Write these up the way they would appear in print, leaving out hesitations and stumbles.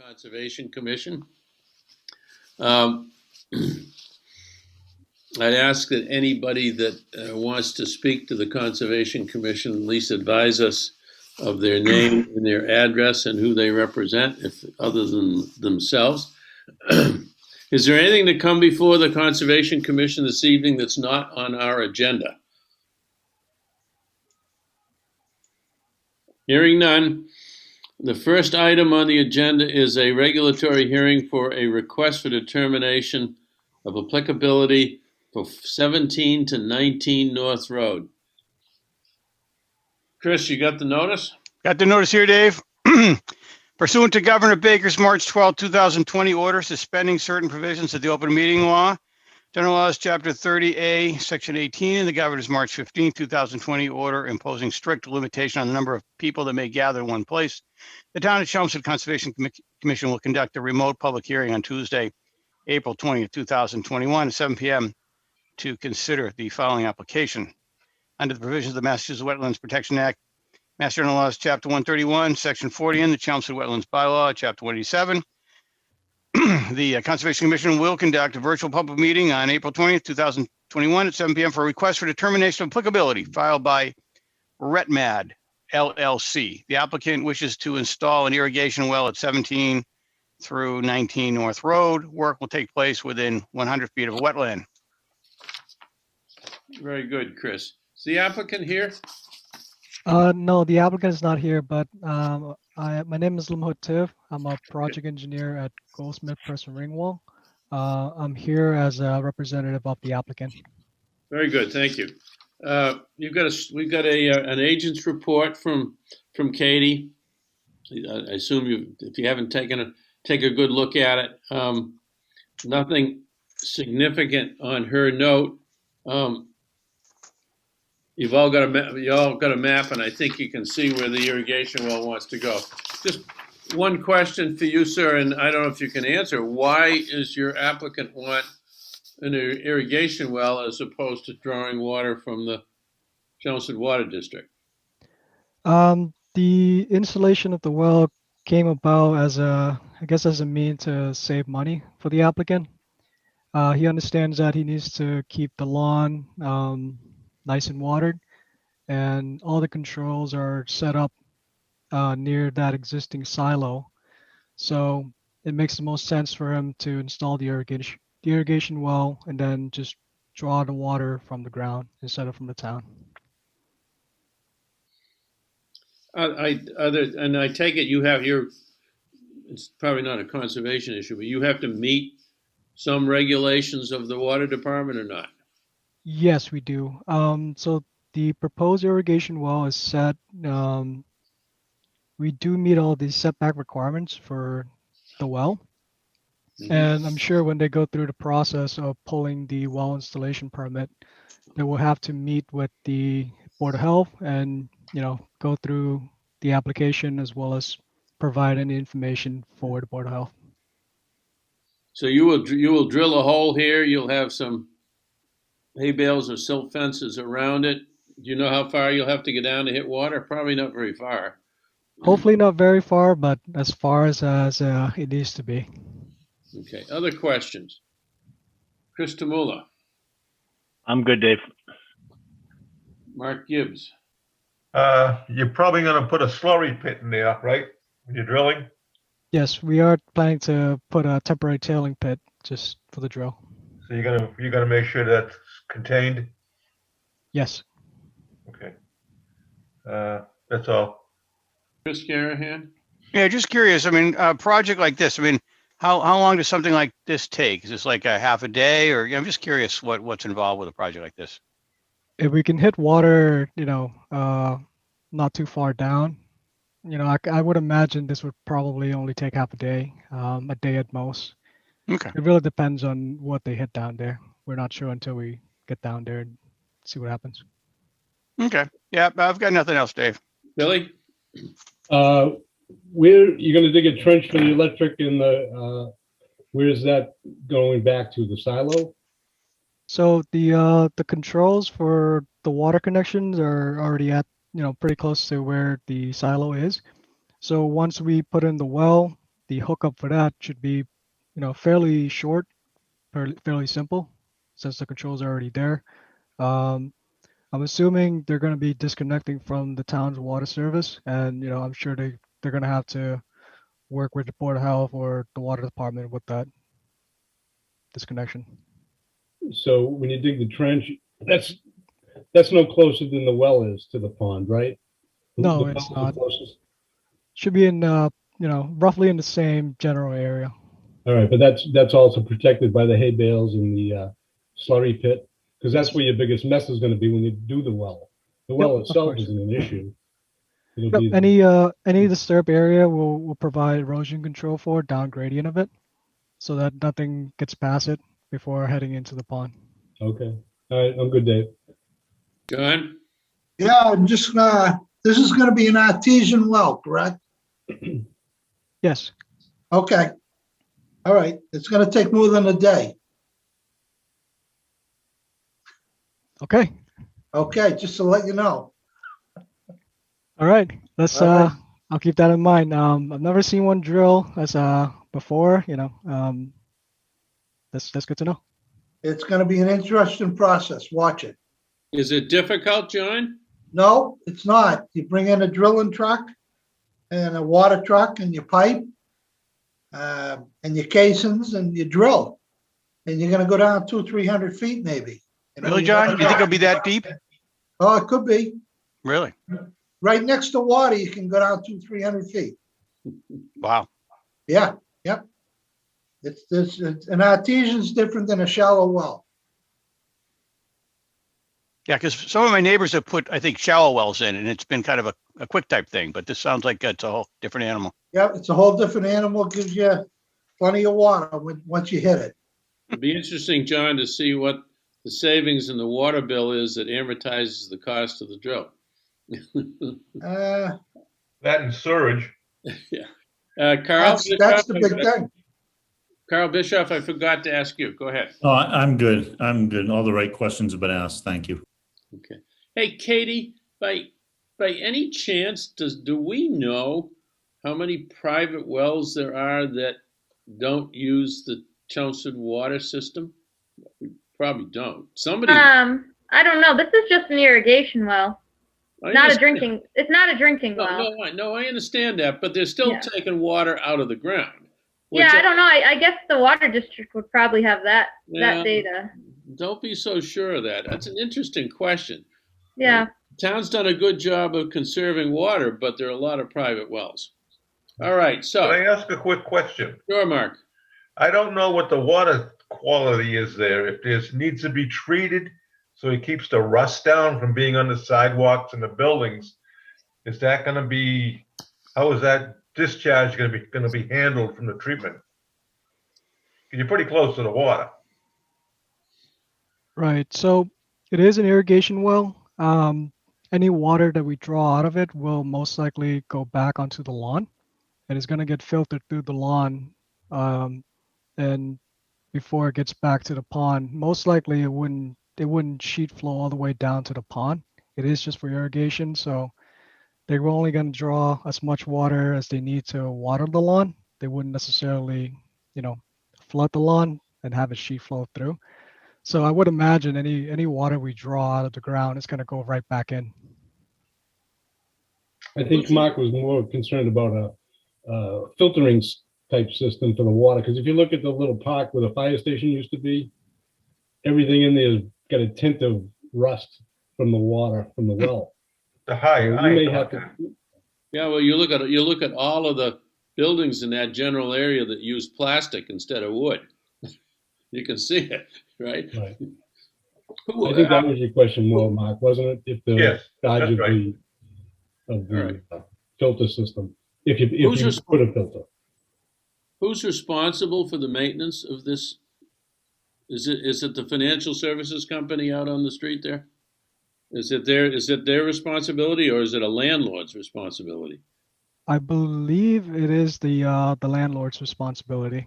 Conservation Commission. I'd ask that anybody that wants to speak to the Conservation Commission at least advise us of their name and their address and who they represent, if other than themselves. Is there anything to come before the Conservation Commission this evening that's not on our agenda? Hearing none. The first item on the agenda is a regulatory hearing for a request for determination of applicability for 17 to 19 North Road. Chris, you got the notice? Got the notice here, Dave. Pursuant to Governor Baker's March 12, 2020 order suspending certain provisions of the open meeting law, General Laws, Chapter 30A, Section 18, and the Governor's March 15, 2020 order imposing strict limitation on the number of people that may gather in one place, the Town of Chelmsford Conservation Commission will conduct a remote public hearing on Tuesday, April 20, 2021 at 7 p.m. to consider the following application. Under the provisions of the Massachusetts Wetlands Protection Act, Mass General Laws, Chapter 131, Section 40, and the Chelmsford Wetlands Bylaw, Chapter 187, the Conservation Commission will conduct a virtual public meeting on April 20th, 2021 at 7 p.m. for a request for determination of applicability filed by RETMAD LLC. The applicant wishes to install an irrigation well at 17 through 19 North Road. Work will take place within 100 feet of a wetland. Very good, Chris. Is the applicant here? No, the applicant is not here, but my name is Lim Ho Tiv. I'm a project engineer at Goldsmith Press and Ringwall. I'm here as a representative of the applicant. Very good, thank you. We've got an agent's report from Katie. I assume if you haven't take a good look at it. Nothing significant on her note. You all got a map, and I think you can see where the irrigation well wants to go. Just one question for you, sir, and I don't know if you can answer. Why is your applicant want an irrigation well as opposed to drawing water from the Chelmsford Water District? The installation of the well came about as a mean to save money for the applicant. He understands that he needs to keep the lawn nice and watered, and all the controls are set up near that existing silo. So it makes the most sense for him to install the irrigation well and then just draw the water from the ground instead of from the town. And I take it you have it's probably not a conservation issue, but you have to meet some regulations of the water department or not? Yes, we do. So the proposed irrigation well is set. We do meet all the setback requirements for the well. Mm-hmm. And I'm sure when they go through the process of pulling the well installation permit, they will have to meet with the Board of Health and, go through the application as well as provide any information for the Board of Health. So you will drill a hole here. You'll have some hay bales or silt fences around it. Do you know how far you'll have to get down to hit water? Probably not very far. Hopefully not very far, but as far as it needs to be. Okay. Other questions? Chris Tamula. I'm good, Dave. Mark Gibbs. You're probably going to put a slurry pit in there, right? When you're drilling? Yes, we are planning to put a temporary tailing pit just for the drill. So you're gonna make sure that's contained? Yes. Okay. That's all. Chris Carahan? Yeah, just curious. A project like this, how long does something like this take? Is this like a half a day, or I'm just curious what's involved with a project like this? If we can hit water, not too far down, I would imagine this would probably only take half a day at most. Okay. It really depends on what they hit down there. We're not sure until we get down there and see what happens. Okay. Yeah, I've got nothing else, Dave. Billy? Where you're going to dig a trench for the electric and where is that going back to, the silo? So the controls for the water connections are already at pretty close to where the silo is. So once we put in the well, the hookup for that should be, fairly short, fairly simple, since the controls are already there. I'm assuming they're going to be disconnecting from the town's water service, and I'm sure they're going to have to work with the Board of Health or the water department with that disconnection. So when you dig the trench, that's no closer than the well is to the pond, right? No, The it's well not. is the closest? Should be in, roughly in the same general area. All right, but that's also protected by the hay bales and the slurry pit, because that's where your biggest mess is going to be when you do the well. The well Yep, of itself course. isn't an issue. It'll Yep, be any disturbed area will provide erosion control for down gradient of it, so that nothing gets past it before heading into the pond. okay. All right, I'm good, Dave. John? Yeah, I'm just, this is gonna be an artesian well, correct? Yes. Okay. All right, it's gonna take more than a day. Okay. Okay, just to let you know. All right. Let's All right. I'll keep that in mind. I've never seen one drill as before, that's good to know. It's gonna be an interesting process. Watch it. Is it difficult, John? No, it's not. You bring in a drilling truck and a water truck and your pipe, and your casings and you drill. And you're gonna go down 200-300 feet maybe. Really, John? You think it'll be that deep? Oh, it could be. Really? Right next to water, you can go down 200-300 feet. Wow. Yeah, yep. It's an artesian's different than a shallow well. Yeah, because some of my neighbors have put, I think, shallow wells in, and it's been kind of a quick type thing, but this sounds like it's a whole different animal. Yep, it's a whole different animal, gives you plenty of water once you hit it. It'd be interesting, John, to see what the savings in the water bill is that amortizes the cost of the drill. Uh, That and surge. Yeah. Carl? that's the big thing. Carl Bischoff, I forgot to ask you. Go ahead. Oh, I'm good. I'm good. All the right questions have been asked. Thank you. Okay. Hey, Katie, by any chance, do we know how many private wells there are that don't use the Chelmsford water system? We probably don't. Somebody. I don't know. This is just an irrigation well. I Not a understand. drinking. It's not a drinking well. No, I understand that, but they're still Yeah. taking water out of the ground. Yeah, I don't know. I guess the water district would probably have that Yeah. data. Don't be so sure of that. That's an interesting question. Yeah. Town's done a good job of conserving water, but there are a lot of private wells. All right, Can so, I ask a quick question? sure, Mark. I don't know what the water quality is there. If this needs to be treated so it keeps the rust down from being on the sidewalks and the buildings, is that going to be, how is that discharge going to be handled from the treatment? 'Cause you're pretty close to the water. Right. So it is an irrigation well. Any water that we draw out of it will most likely go back onto the lawn, and it's going to get filtered through the lawn. And before it gets back to the pond, most likely it wouldn't sheet flow all the way down to the pond. It is just for irrigation, so they're only going to draw as much water as they need to water the lawn. They wouldn't necessarily, flood the lawn and have it sheet flow through. So I would imagine any water we draw out of the ground is going to go right back in. I think Mark was more concerned about a filtering type system for the water, because if you look at the little park where the fire station used to be, everything in there has got a tint of rust from the water from the well. The high. So you may have to, Yeah, well, you look at all of the buildings in that general area that use plastic instead of wood. You can see it, right? right. Who- I think that was your question more, Mark, wasn't it? If the Yes, charge that's of right. the filter system, if Who's you resp- put a filter. Who's responsible for the maintenance of this? Is it the financial services company out on the street there? Is it their responsibility, or is it a landlord's responsibility? I believe it is the landlord's responsibility.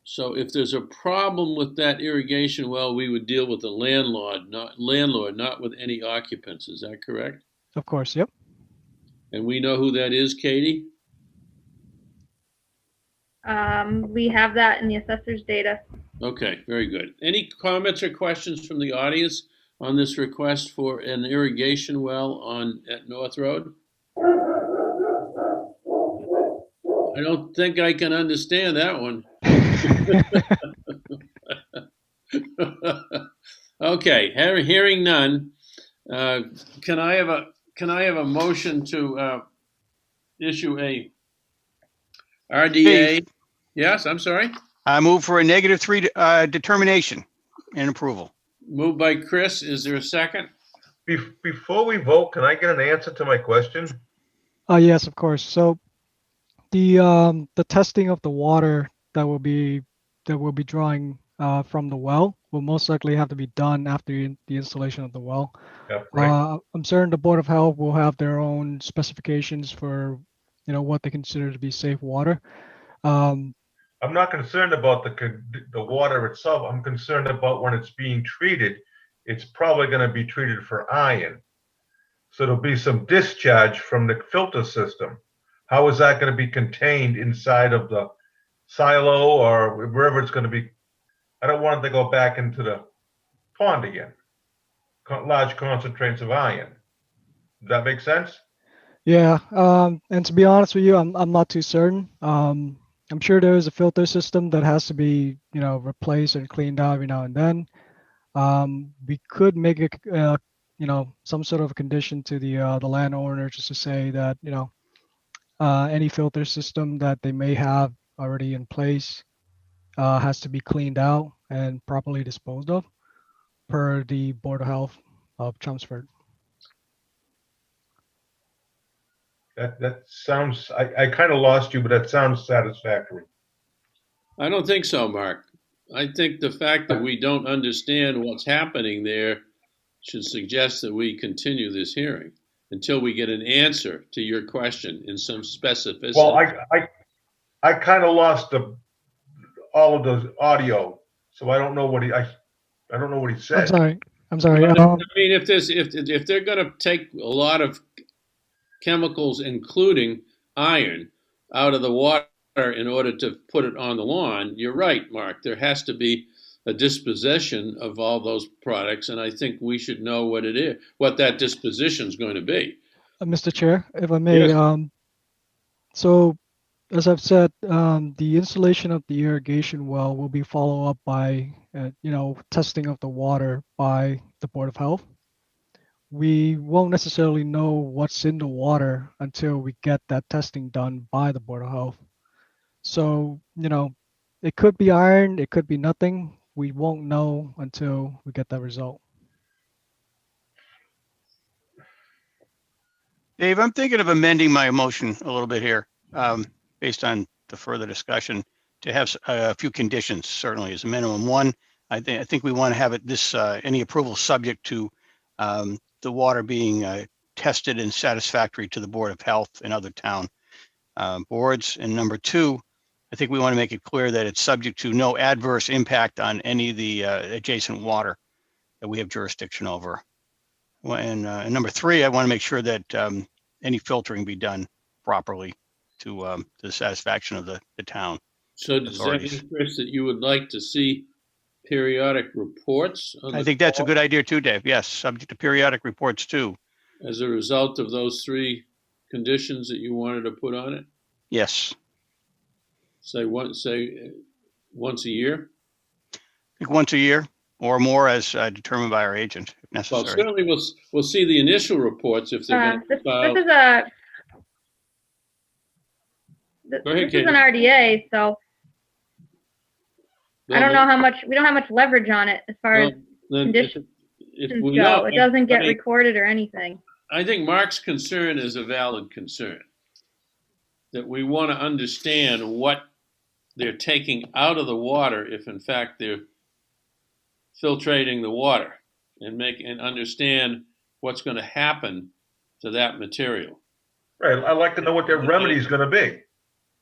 So if there's a problem with that irrigation well, we would deal with the landlord, not with any occupants. Is that correct? Of course, yep. And we know who that is, Katie? We have that in the assessor's data. Okay, very good. Any comments or questions from the audience on this request for an irrigation well at North Road? I don't think I can understand that one. Okay, hearing none, can I have a motion to issue a RDA? Yes, I'm sorry. I move for a -3 determination and approval. Moved by Chris. Is there a second? Before we vote, can I get an answer to my question? Yes, of course. So the testing of the water that will be drawing from the well will most likely have to be done after the installation of the well. Yeah, right. I'm certain the Board of Health will have their own specifications for what they consider to be safe water. I'm not concerned about the water itself. I'm concerned about when it's being treated. It's probably going to be treated for iron. So there'll be some discharge from the filter system. How is that going to be contained inside of the silo or wherever it's going to be? I don't want it to go back into the pond again. Large concentrates of iron. Does that make sense? Yeah, and to be honest with you, I'm not too certain. I'm sure there is a filter system that has to be, replaced and cleaned out every now and then. We could make it, some sort of a condition to the landowner just to say that, any filter system that they may have already in place has to be cleaned out and properly disposed of per the Board of Health of Chelmsford. That sounds, I kind of lost you, but that sounds satisfactory. I don't think so, Mark. I think the fact that we don't understand what's happening there should suggest that we continue this hearing until we get an answer to your question in some specificity. Well, I kind of lost all of the audio, so I don't know what I don't know what he said. I'm sorry. I mean, if they're going to take a lot of chemicals, including iron, out of the water in order to put it on the lawn, you're right, Mark. There has to be a disposition of all those products, and I think we should know what it is, what that disposition is going to be. Mr. Chair, if I may, Yes. So as I've said, the installation of the irrigation well will be followed up by, testing of the water by the Board of Health. We won't necessarily know what's in the water until we get that testing done by the Board of Health. So, it could be iron, it could be nothing. We won't know until we get that result. Dave, I'm thinking of amending my motion a little bit here, based on the further discussion, to have a few conditions, certainly as a minimum. One, I think we want to have any approval subject to the water being tested and satisfactory to the Board of Health and other town boards. And number two, I think we want to make it clear that it's subject to no adverse impact on any of the adjacent water that we have jurisdiction over. And number three, I want to make sure that any filtering be done properly to the satisfaction of the town. So does that mean, Chris, that you would like to see periodic reports? I think that's a good idea too, Dave. Yes, subject to periodic reports too. As a result of those three conditions that you wanted to put on it? Yes. Say once a year? I think once a year or more, as determined by our agent, if necessary. Well, certainly we'll see the initial reports if they're going to file. This is an RDA, so I don't know how much, we don't have much leverage on it as far as conditions go. It doesn't get recorded or anything. I think Mark's concern is a valid concern. That we want to understand what they're taking out of the water if in fact they're filtrating the water and understand what's going to happen to that material. Right. I'd like to know what their remedy is going to be.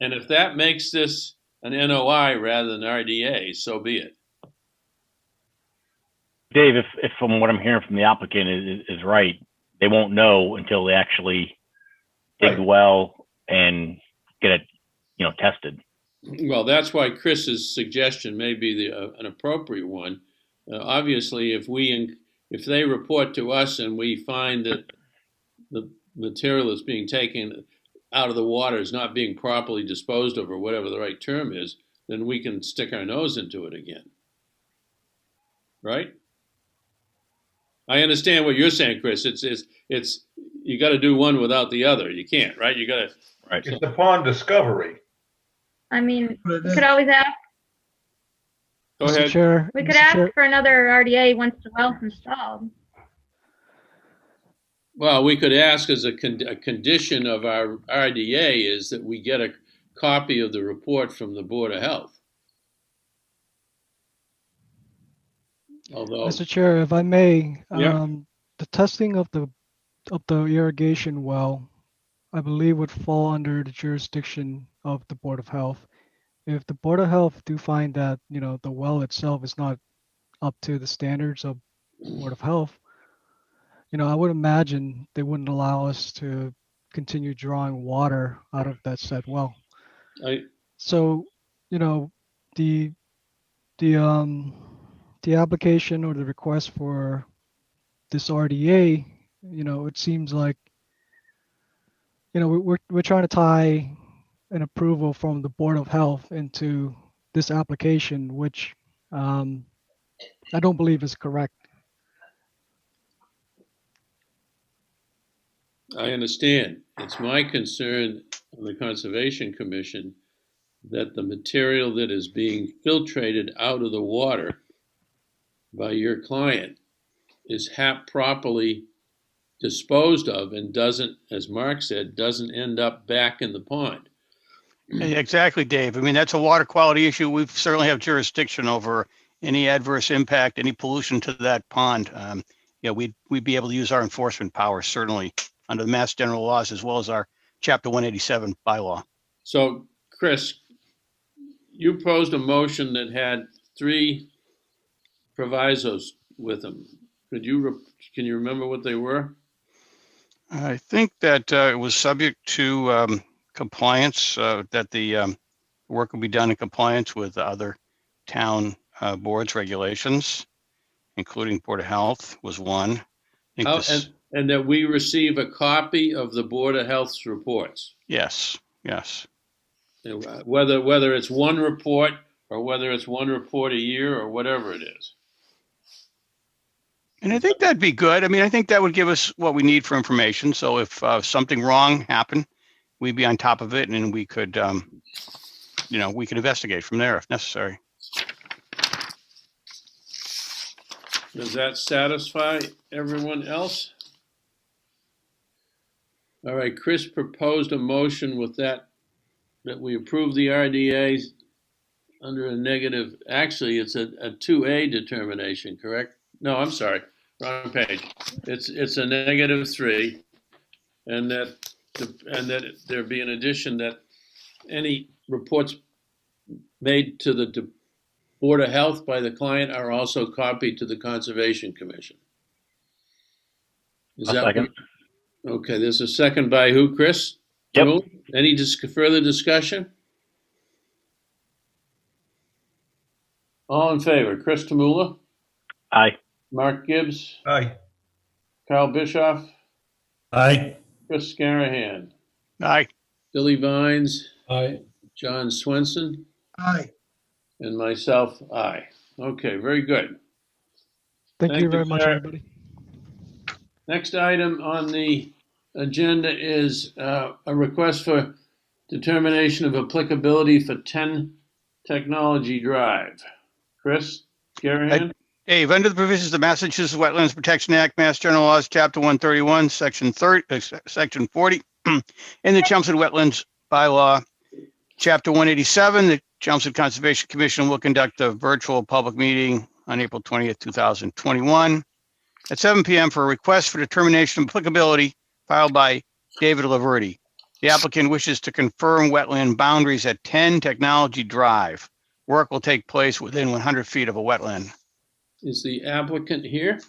And if that makes this an NOI rather than RDA, so be it. Dave, if from what I'm hearing from the applicant is right, they won't know until they actually dig the well and get it, tested. Well, that's why Chris's suggestion may be an appropriate one. Obviously, if they report to us and we find that the material is being taken out of the water is not being properly disposed of, or whatever the right term is, then we can stick our nose into it again. Right? I understand what you're saying, Chris. It's you got to do one without the other. You can't, right? You got to. Right. It's upon discovery. I mean, we could always ask. Go Mr. ahead. Chair, We could Mr. ask Chair, for another RDA once the well's installed. Well, we could ask as a condition of our RDA is that we get a copy of the report from the Board of Health. Although, Mr. Chair, if I may, Yeah. the testing of the irrigation well, I believe would fall under the jurisdiction of the Board of Health. If the Board of Health do find that, the well itself is not up to the standards of Board of Health, I would imagine they wouldn't allow us to continue drawing water out of that said well. So, the application or the request for this RDA, it seems like, we're trying to tie an approval from the Board of Health into this application, which I don't believe is correct. I understand. It's my concern on the Conservation Commission that the material that is being filtrated out of the water by your client is properly disposed of and doesn't, as Mark said, doesn't end up back in the pond. Exactly, Dave. I mean, that's a water quality issue. We certainly have jurisdiction over any adverse impact, any pollution to that pond. We'd be able to use our enforcement powers, certainly, under the Mass General laws, as well as our Chapter 187 bylaw. So, Chris, you posed a motion that had 3 provisos with them. Can you remember what they were? I think that it was subject to compliance, that the work will be done in compliance with other town boards regulations, including Board of Health was one. And that we receive a copy of the Board of Health's reports. Yes. Whether it's one report or whether it's one report a year or whatever it is. And I think that'd be good. I mean, I think that would give us what we need for information. So if something wrong happened, we'd be on top of it, and we could, we could investigate from there if necessary. Does that satisfy everyone else? All right, Chris proposed a motion with that we approve the RDA under a negative. Actually, it's a 2A determination, correct? No, I'm sorry, wrong page. It's a -3, and that there be an addition that any reports made to the Board of Health by the client are also copied to the Conservation Commission. Is that second? Okay, there's a second by who, Chris? Yep. Cool. Any further discussion? All in favor, Chris Tamula, Aye. Mark Gibbs, Aye. Carl Bischoff, Aye. Chris Scarahan, Aye. Billy Vines, Aye. John Swenson, Aye. and myself, aye. Okay, very good. Thank Thank you you, very much, sir. everybody. Next item on the agenda is a request for determination of applicability for 10 Technology Drive. Chris Scarahan? Dave, under the provisions of the Massachusetts Wetlands Protection Act, Mass General Laws, Chapter 131, Section 40, in the Chelmsford Wetlands Bylaw, Chapter 187, the Chelmsford Conservation Commission will conduct a virtual public meeting on April 20th, 2021 at 7 p.m. for a request for determination of applicability filed by David Laverty. The applicant wishes to confirm wetland boundaries at 10 Technology Drive. Work will take place within 100 feet of a wetland. Is the applicant here?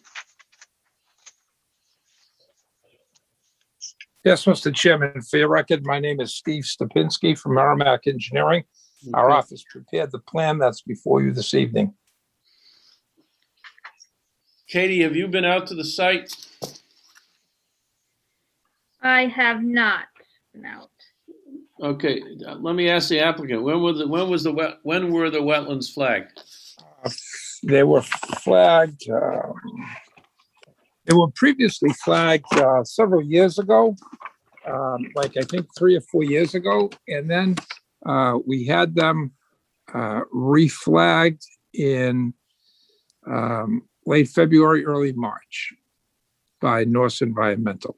Yes, Mr. Chairman, for your record, my name is Steve Stupinski from Merrimack Engineering. Our office prepared the plan that's before you this evening. Katie, have you been out to the site? I have not been out. Okay, let me ask the applicant, when were the wetlands flagged? They were flagged, they were previously flagged several years ago, like I think 3 or 4 years ago. And then we had them reflagged in late February, early March by Norse Environmental.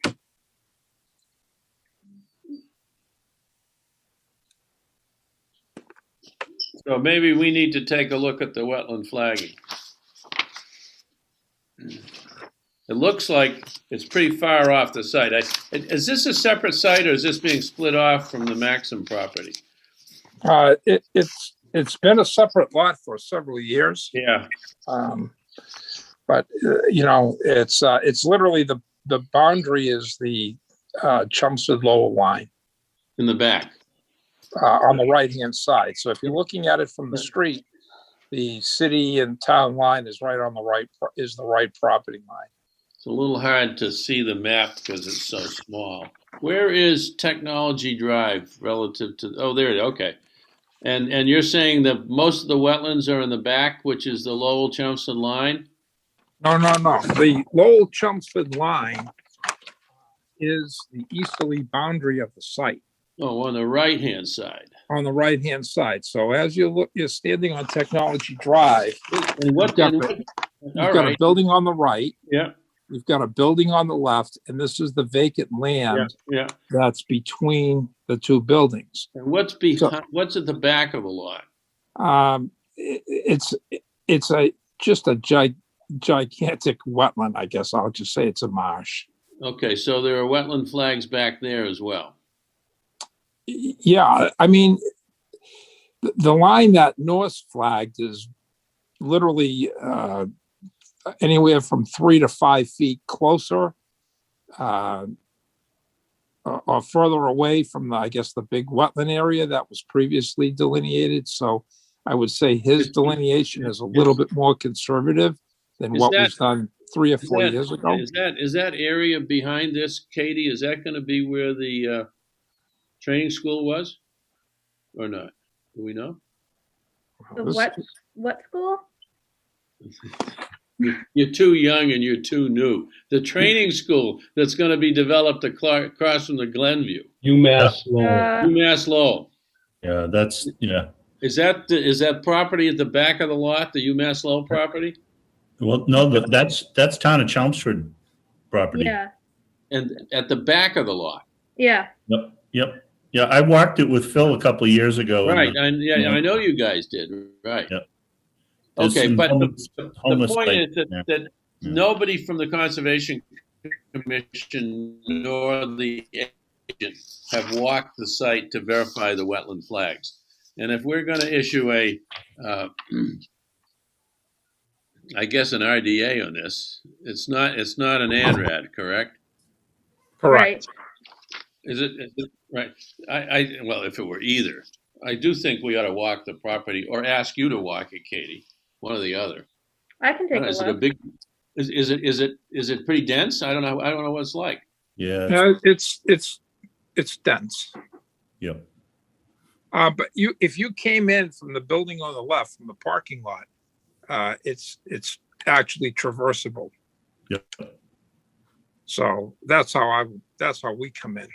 So maybe we need to take a look at the wetland flagging. It looks like it's pretty far off the site. Is this a separate site, or is this being split off from the Maxim property? It's been a separate lot for several years. Yeah. But you know, it's literally the boundary is the Chelmsford lower line In the back. on the right-hand side. So if you're looking at it from the street, the city and town line is right on the right, is the right property line. It's a little hard to see the map because it's so small. Where is Technology Drive relative to, oh, there it is, okay. And you're saying that most of the wetlands are in the back, which is the Lowell Chelmsford line? No. The Lowell Chelmsford line is the easterly boundary of the site. Oh, on the right-hand side. On the right-hand side. So as you look, you're standing on Technology Drive. And what, You've got a building on the right. Yeah. You've got a building on the left, and this is the vacant land that's between the two buildings. And what's behind? What's at the back of the lot? It's just a gigantic wetland. I guess I'll just say it's a marsh. Okay, so there are wetland flags back there as well. Yeah, I mean, the line that Norse flagged is literally anywhere from 3 to 5 feet closer or further away from the, I guess, the big wetland area that was previously delineated. So I would say his delineation is a little bit more conservative than what was done 3 or 4 years ago. Is that area behind this, Katie? Is that going to be where the training school was, or not? Do we know? The what school? You're too young and you're too new. The training school that's going to be developed across from the Glenview. UMass Lowell. UMass Lowell. Yeah, that's, yeah. Is that property at the back of the lot, the UMass Lowell property? Well, no, that's town of Chelmsford property. Yeah. And at the back of the lot. Yeah. Yep. Yeah, I walked it with Phil a couple of years ago. Right, I know you guys did. Right. Yep. Okay, but the point is that nobody from the Conservation Commission nor the agent have walked the site to verify the wetland flags. And if we're going to issue a, I guess, an RDA on this, it's not an ANRAD, correct? Correct. Is it right? Well, if it were either, I do think we ought to walk the property or ask you to walk it, Katie. One or the other. I can take a look. Is it a big? Is it pretty dense? I don't know. I don't know what it's like. Yeah. It's dense. Yeah. But if you came in from the building on the left from the parking lot, it's actually traversable. Yep. So that's how we come in.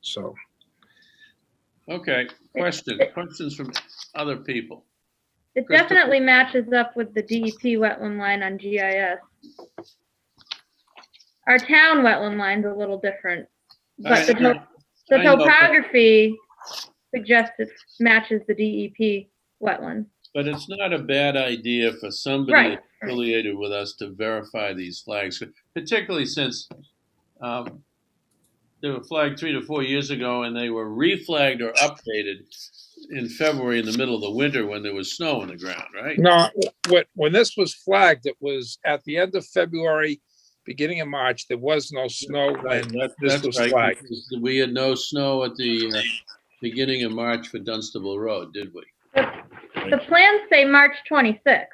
So. Okay. Questions from other people. It definitely matches up with the DEP wetland line on GIS. Our town wetland line's a little different, but the topography suggests it matches the DEP wetland. But it's not a bad idea for somebody affiliated with us to verify these flags, particularly since they were flagged 3 to 4 years ago and they were reflagged or updated in February in the middle of the winter when there was snow on the ground, right? No, when this was flagged, it was at the end of February, beginning of March. There was no snow when this was flagged. We had no snow at the beginning of March for Dunstable Road, did we? The plans say March 26th,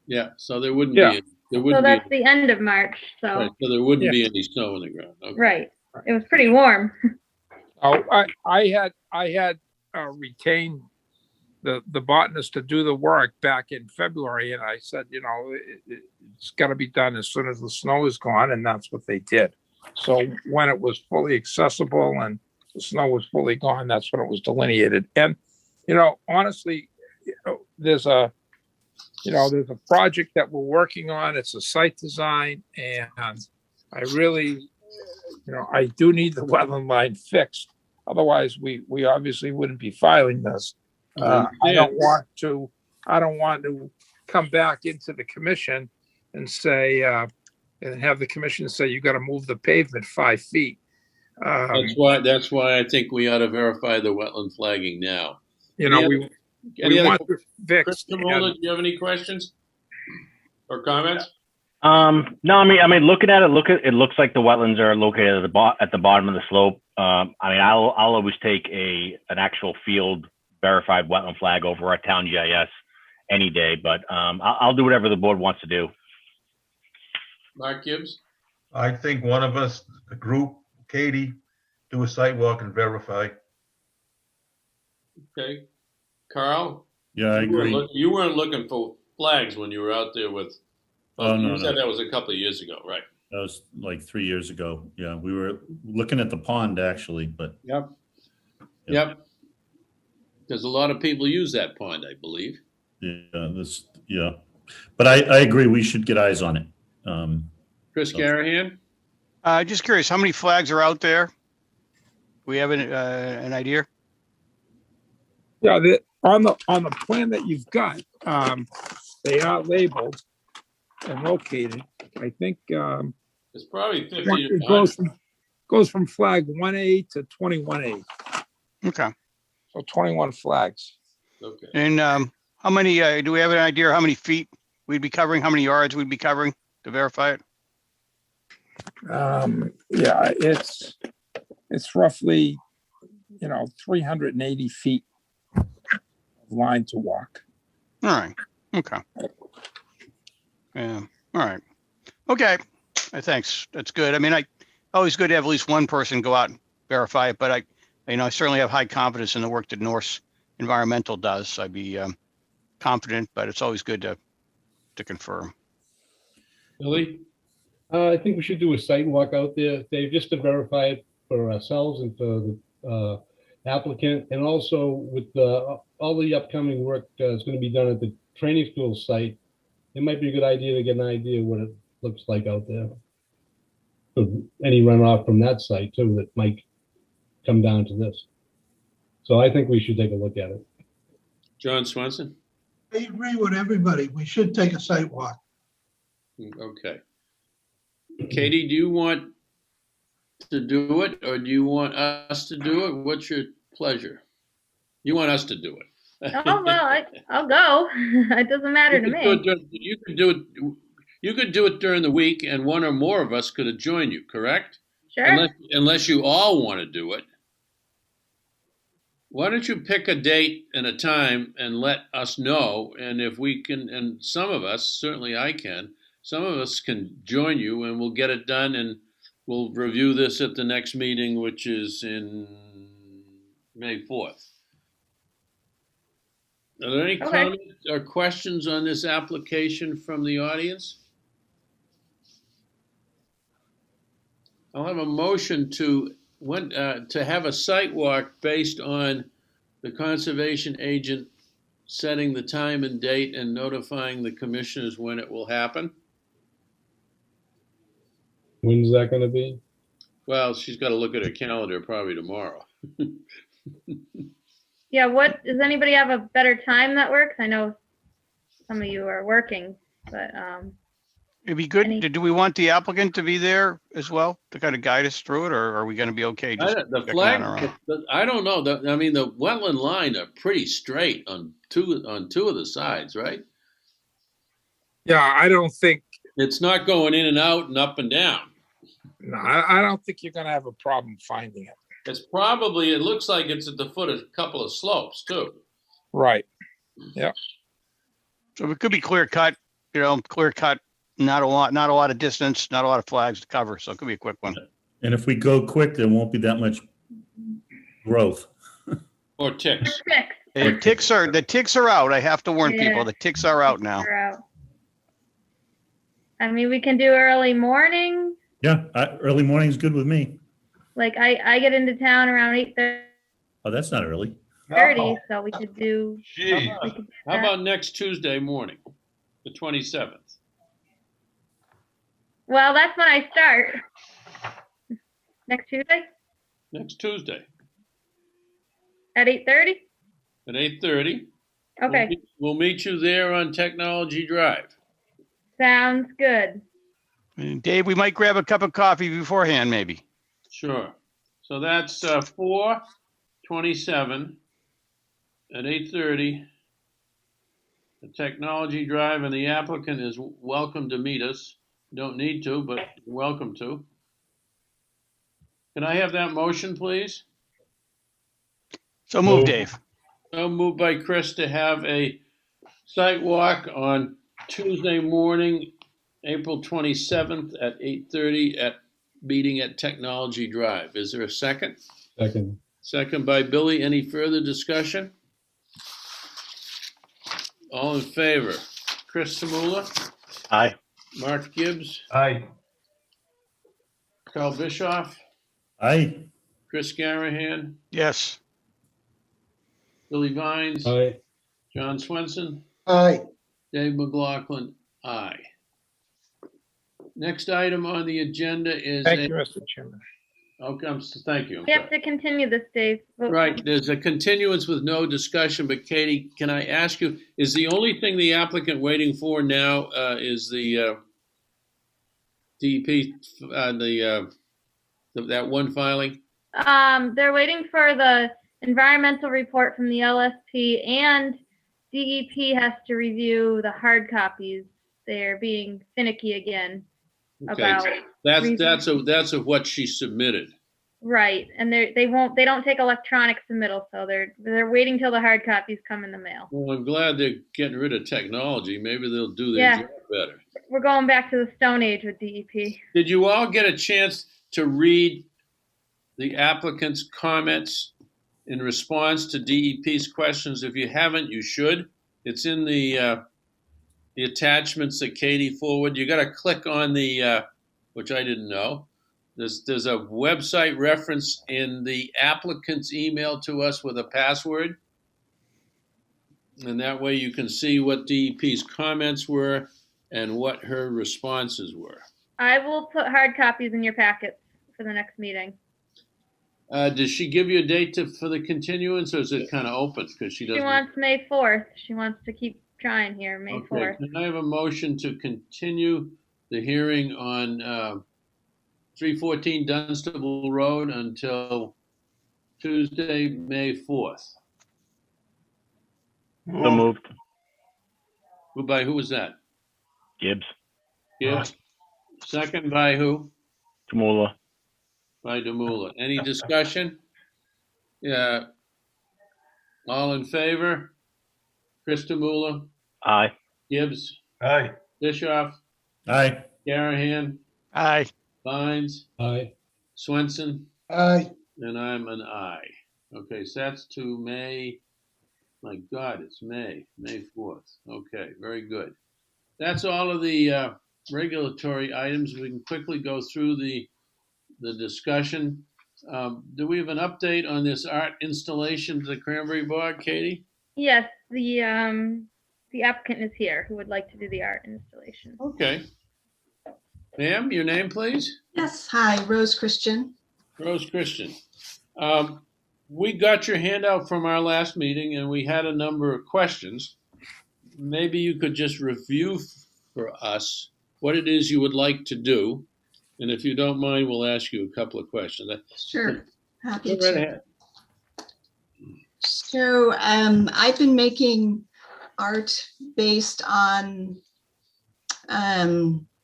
Yeah, so there wouldn't Yeah. be, there so wouldn't be, that's the end of March, right, so, so there wouldn't be any snow on the ground. Okay. right. It was pretty warm. Oh, I had retained the botanist to do the work back in February, and I said, it's got to be done as soon as the snow is gone, and that's what they did. So when it was fully accessible and the snow was fully gone, that's when it was delineated. And honestly, there's a project that we're working on. It's a site design, and I really, I do need the wetland line fixed. Otherwise, we obviously wouldn't be filing this. I don't want to come back into the commission and say, and have the commission say, you got to move the pavement 5 feet. That's why I think we ought to verify the wetland flagging now. We want to fix. Chris Camola, do you have any questions or comments? No, I mean, looking at it, it looks like the wetlands are located at the bottom of the slope. I'll always take an actual field verified wetland flag over our town GIS any day, but I'll do whatever the board wants to do. Mark Gibbs? I think one of us, the group, Katie, do a site walk and verify. Okay. Carl? Yeah, I agree. You weren't looking for flags when you were out there with, you said that was a couple of years ago, right? That was like 3 years ago. Yeah, we were looking at the pond actually, but. Yep. Because a lot of people use that pond, I believe. Yeah, but I agree. We should get eyes on it. Chris Garahan? Just curious, how many flags are out there? We have an idea? Yeah, on the plan that you've got, they are labeled and located. I think it's probably 50. It goes from flag 1A to 21A. Okay. So 21 flags. Okay. And how many? Do we have an idea how many feet we'd be covering? How many yards we'd be covering to verify it? Yeah, it's roughly 380 feet of line to walk. All right. Okay. Yeah. All right. Okay. Thanks. That's good. I mean, always good to have at least one person go out and verify it, but I certainly have high confidence in the work that Norse Environmental does. I'd be confident, but it's always good to confirm. Billy? I think we should do a site walk out there, Dave, just to verify it for ourselves and for the applicant, and also with all the upcoming work that's going to be done at the training school site. It might be a good idea to get an idea of what it looks like out there. Any runoff from that site too that might come down to this. So I think we should take a look at it. John Swenson? I agree with everybody. We should take a site walk. Okay. Katie, do you want to do it or do you want us to do it? What's your pleasure? You want us to do it. Oh, well, I'll go. It doesn't matter to me. You could do it during the week and one or more of us could join you, correct? Sure. Unless you all want to do it. Why don't you pick a date and a time and let us know? And if we can, and some of us, certainly I can, some of us can join you and we'll get it done and we'll review this at the next meeting, which is in May 4th. Are there any comments or questions on this application from the audience? I'll have a motion to have a site walk based on the conservation agent setting the time and date and notifying the commissioners when it will happen. When's that going to be? Well, she's got to look at her calendar probably tomorrow. Yeah, does anybody have a better time that works? I know some of you are working, but it'd be good. Do we want the applicant to be there as well to kind of guide us through it, or are we going to be okay? The flag, I don't know. I mean, the wetland line are pretty straight on two of the sides, right? Yeah, I don't think it's not going in and out and up and down. No, I don't think you're going to have a problem finding it. It's probably, it looks like it's at the foot of a couple of slopes too. Right. So it could be clear cut, clear cut, not a lot of distance, not a lot of flags to cover. So it could be a quick one. And if we go quick, there won't be that much growth. Or ticks. The ticks are out. I have to warn Yeah. people, the ticks are out now. We're out. I mean, we can do early morning. Yeah, early morning's good with me. Like I get into town around 8:30, Oh, that's not early. so we could do. Gee, We could do How that. about next Tuesday morning, the 27th? Well, that's when I start. Next Tuesday Next Tuesday at 8:30. at 8:30. Okay, We'll meet you there on Technology Drive. sounds good. And Dave, we might grab a cup of coffee beforehand, maybe. Sure. So that's 4/27 at 8:30 at Technology Drive, and the applicant is welcome to meet us. Don't need to, but you're welcome to. Can I have that motion, please? So move, Move. Dave. So moved by Chris to have a site walk on Tuesday morning, April 27th at 8:30 at meeting at Technology Drive. Is there a second? Second. Second by Billy. Any further discussion? All in favor? Chris Tamula, Aye. Mark Gibbs, aye. Carl Bischoff, Aye. Chris Garahan, Yes. Billy Vines, Aye. John Swenson, Aye. Dave McLaughlin, aye. Next item on the agenda is. Thank you, Mr. Chairman. Okay, thank you. I'm We have sorry. to continue this, Dave. Right, there's a continuance with no discussion, but Katie, can I ask you, is the only thing the applicant waiting for now is the DEP, that one filing? They're waiting for the environmental report from the LSP, and DEP has to review the hard copies. They're being finicky again Okay, about, that's of what she submitted. right, and they don't take electronic submittal, so they're waiting till the hard copies come in the mail. Well, I'm glad they're getting rid of technology. Maybe they'll do their Yeah. job better. We're going back to the Stone Age with DEP. Did you all get a chance to read the applicant's comments in response to DEP's questions? If you haven't, you should. It's in the attachments that Katie forwarded. You got to click on the, which I didn't know. There's a website reference in the applicant's email to us with a password. And that way you can see what DEP's comments were and what her responses were. I will put hard copies in your packets for the next meeting. Does she give you a date for the continuance, or is it kind of open? Because she She doesn't. wants May 4th. She wants to keep trying here, May Okay, 4th. can I have a motion to continue the hearing on 314 Dunstable Road until Tuesday, May 4th? So moved. Who was that? Gibbs. Gibbs. Second by who? Tamula. By Demula. Any discussion? Yeah. All in favor? Chris Demula, Aye. Gibbs, Aye. Bischoff, Aye. Garahan, Aye. Vines, Aye. Swenson, Aye. and I'm an aye. Okay, so that's to May. My God, it's May 4th. Okay, very good. That's all of the regulatory items. We can quickly go through the discussion. Do we have an update on this art installation to the Cranberry Bog, Katie? Yes, the applicant is here who would like to do the art installation. Okay. Ma'am, your name, please? Yes, hi, Rose Christian. Rose Christian. We got your handout from our last meeting, and we had a number of questions. Maybe you could just review for us what it is you would like to do. And if you don't mind, we'll ask you a couple of questions. Sure, happy Go right to. ahead. So I've been making art based on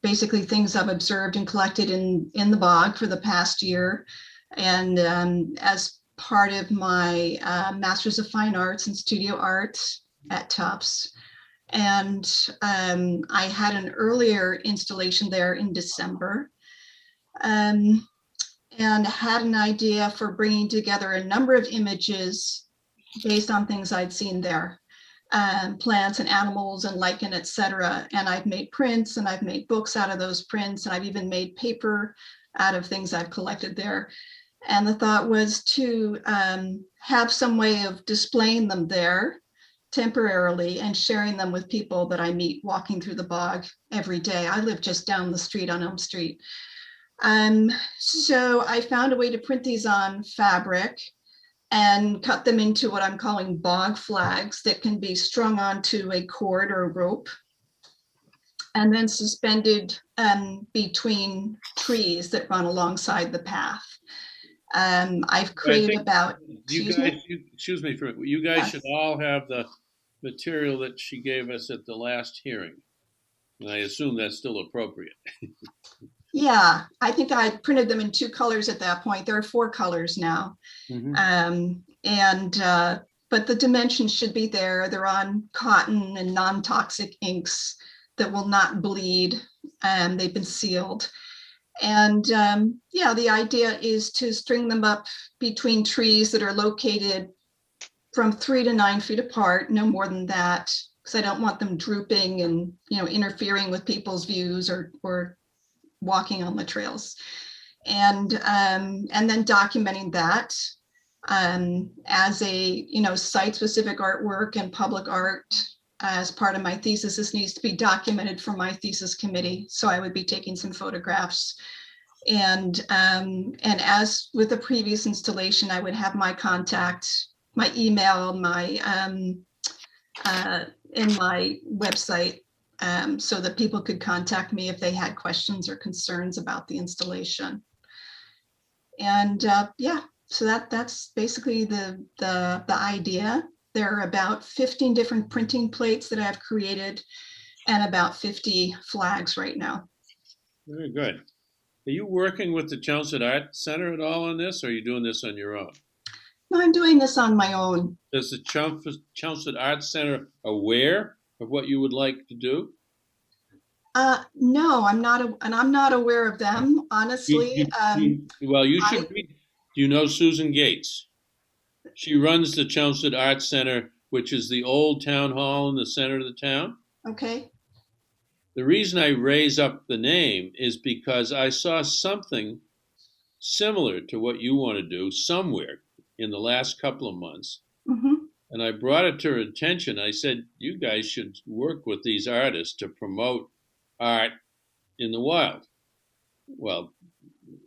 basically things I've observed and collected in the bog for the past year. And as part of my Masters of Fine Arts and Studio Art at Tufts. And I had an earlier installation there in December, and had an idea for bringing together a number of images based on things I'd seen there. Plants and animals and lichen, etc. And I've made prints and I've made books out of those prints, and I've even made paper out of things I've collected there. And the thought was to have some way of displaying them there temporarily and sharing them with people that I meet walking through the bog every day. I live just down the street on Elm Street. So I found a way to print these on fabric and cut them into what I'm calling bog flags that can be strung onto a cord or a rope and then suspended between trees that run alongside the path. I've created about, excuse me for a minute. You guys should all have the material that she gave us at the last hearing. And I assume that's still appropriate. Yeah, I think I printed them in 2 colors at that point. There are 4 colors now. Mhm. But the dimensions should be there. They're on cotton and non-toxic inks that will not bleed. They've been sealed. And yeah, the idea is to string them up between trees that are located from 3 to 9 feet apart, no more than that, because I don't want them drooping and, you know, interfering with people's views or walking on the trails. And then documenting that as a, you know, site-specific artwork and public art as part of my thesis. This needs to be documented for my thesis committee. So I would be taking some photographs. And as with the previous installation, I would have my contact, my email, my in my website, so that people could contact me if they had questions or concerns about the installation. And yeah, so that's basically the idea. There are about 15 different printing plates that I've created and about 50 flags right now. Very good. Are you working with the Chelmsford Art Center at all on this, or are you doing this on your own? No, I'm doing this on my own. Is the Chelmsford Art Center aware of what you would like to do? No, I'm not, and I'm not aware of them, honestly. Well, you should read. Do you know Susan Gates? She runs the Chelmsford Art Center, which is the old town hall in the center of the town. Okay. The reason I raise up the name is because I saw something similar to what you want to do somewhere in the last couple of months. Mm-hmm. And I brought it to her attention. I said, you guys should work with these artists to promote art in the wild. Well,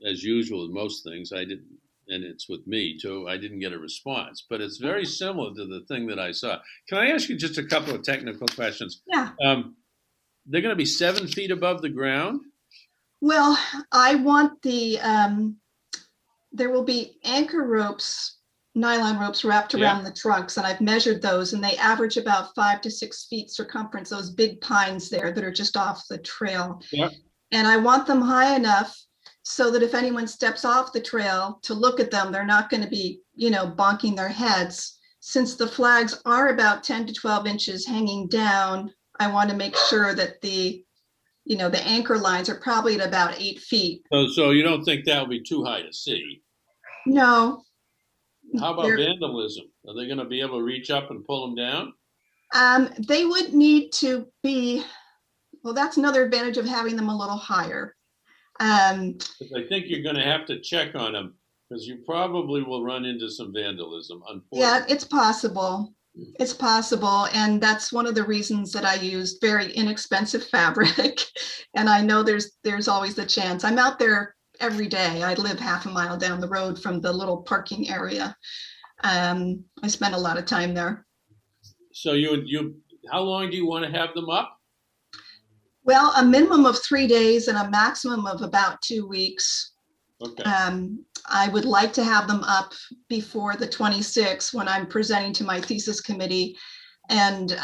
as usual with most things, I didn't, and it's with me too, I didn't get a response, but it's very similar to the thing that I saw. Can I ask you just a couple of technical questions? Yeah. They're going to be 7 feet above the ground? Well, I want the, there will be anchor ropes, nylon ropes wrapped around the trunks, and I've measured those, and they average about 5 to 6 feet circumference, those big pines there that are just off the trail. Yeah. And I want them high enough so that if anyone steps off the trail to look at them, they're not going to be, you know, bonking their heads. Since the flags are about 10 to 12 inches hanging down, I want to make sure that the, you know, the anchor lines are probably at about 8 feet. So you don't think that will be too high to see? No. How about vandalism? Are they going to be able to reach up and pull them down? They would need to be, well, that's another advantage of having them a little higher. I think you're going to have to check on them because you probably will run into some vandalism, unfortunately. Yeah, it's possible. It's possible. And that's one of the reasons that I used very inexpensive fabric. And I know there's always the chance. I'm out there every day. I live half a mile down the road from the little parking area. I spend a lot of time there. So you how long do you want to have them up? Well, a minimum of 3 days and a maximum of about 2 weeks. Okay. I would like to have them up before the 26th when I'm presenting to my thesis committee, and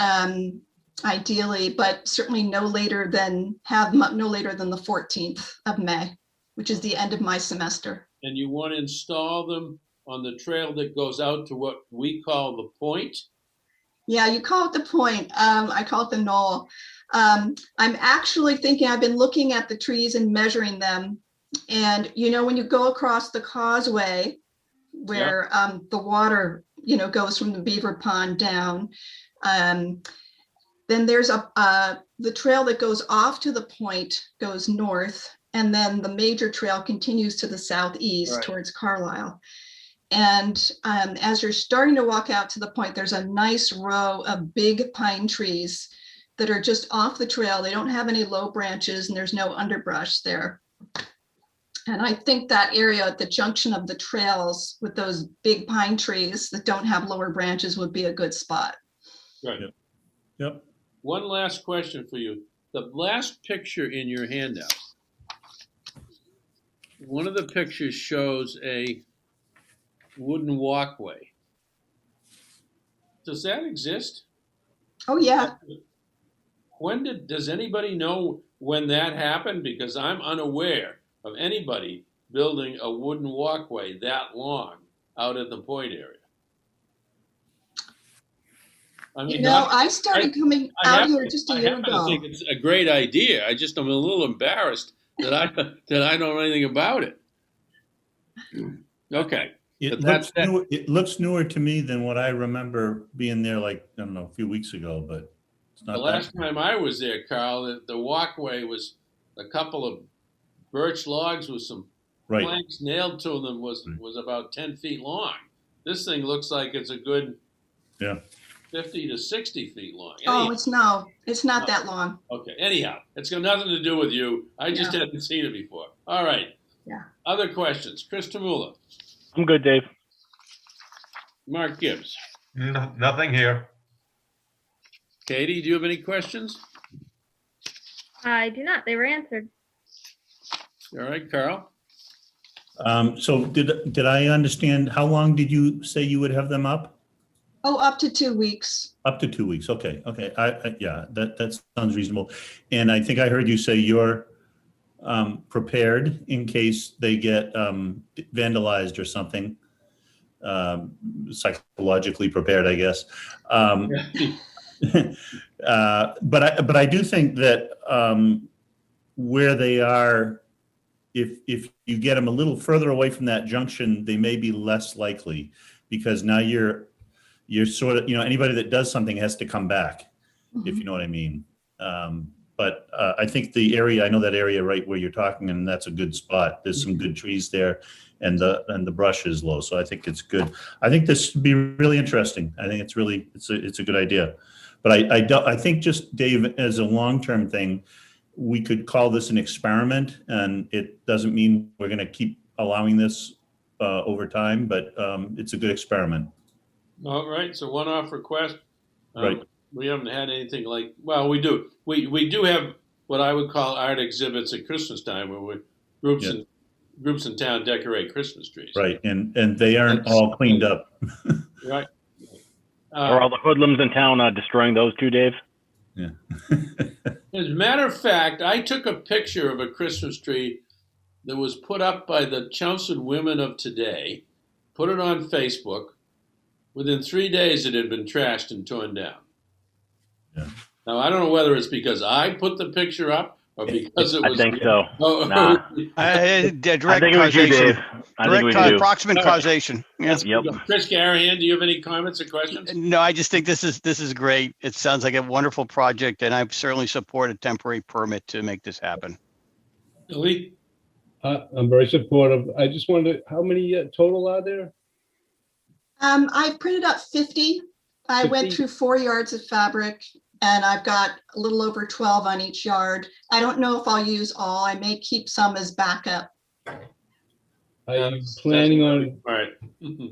ideally, but certainly no later than no later than the 14th of May, which is the end of my semester. And you want to install them on the trail that goes out to what we call the point? Yeah, you call it the point. I call it the knoll. I'm actually thinking, I've been looking at the trees and measuring them. And, you know, when you go across the causeway where the water, you know, goes from the beaver pond down, then there's the trail that goes off to the point goes north, and then the major trail continues to the southeast towards Carlisle. And as you're starting to walk out to the point, there's a nice row of big pine trees that are just off the trail. They don't have any low branches and there's no underbrush there. And I think that area at the junction of the trails with those big pine trees that don't have lower branches would be a good spot. Right. Yep. One last question for you. The last picture in your handout, one of the pictures shows a wooden walkway. Does that exist? Oh, yeah. Does anybody know when that happened? Because I'm unaware of anybody building a wooden walkway that long out at the point area. I mean, You know, I started coming out here just a year I happen to ago. think it's a great idea. I just am a little embarrassed that I don't know anything about it. Okay. It looks newer to me than what I remember being there, like, I don't know, a few weeks ago, but it's not The last time I was there, Carl, the walkway was a couple of birch logs with some right. planks nailed to them was about 10 feet long. This thing looks like it's a good 50 to 60 feet long. Oh, it's not that long. Okay. Anyhow, it's got nothing to do with you. I just hadn't seen it before. All right. Yeah. Other questions? Chris Tamula. I'm good, Dave. Mark Gibbs. Nothing here. Katie, do you have any questions? I do not. They were answered. All right, Carl. So did I understand, how long did you say you would have them up? Oh, up to 2 weeks. Up to 2 weeks. Okay. Okay. Yeah, that sounds reasonable. And I think I heard you say you're prepared in case they get vandalized or something. Psychologically prepared, I guess. But I do think that where they are, if you get them a little further away from that junction, they may be less likely, because now you're sort of, anybody that does something has to come back, if you know what I mean. But I think I know that area right where you're talking, and that's a good spot. There's some good trees there, and the brush is low. So I think it's good. I think this would be really interesting. I think it's a good idea. But I think, just Dave, as a long-term thing, we could call this an experiment, and it doesn't mean we're going to keep allowing this over time, but it's a good experiment. All right. So one-off request. Right. We haven't had anything like, well, we do. We do have what I would call art exhibits at Christmas time, where groups in town decorate Christmas trees. Right, and they aren't all cleaned up. Right. Are all the hoodlums in town destroying those too, Dave? Yeah. As a matter of fact, I took a picture of a Christmas tree that was put up by the Chelmsford Women of Today, put it on Facebook. Within 3 days, it had been trashed and torn down. Yeah. Now, I don't know whether it's because I put the picture up or because it was... I think so. Direct I think it was you, causation. Dave. I think it was you. Approximate causation. Yeah. Yep. Chris Garahan, do you have any comments or questions? No, I just think this is great. It sounds like a wonderful project, and I certainly support a temporary permit to make this happen. Elite? I'm very supportive. I just wondered, how many total are there? I printed up 50. I went 50? through 4 yards of fabric, and I've got a little over 12 on each yard. I don't know if I'll use all. I may keep some as backup. Are you planning on? All right.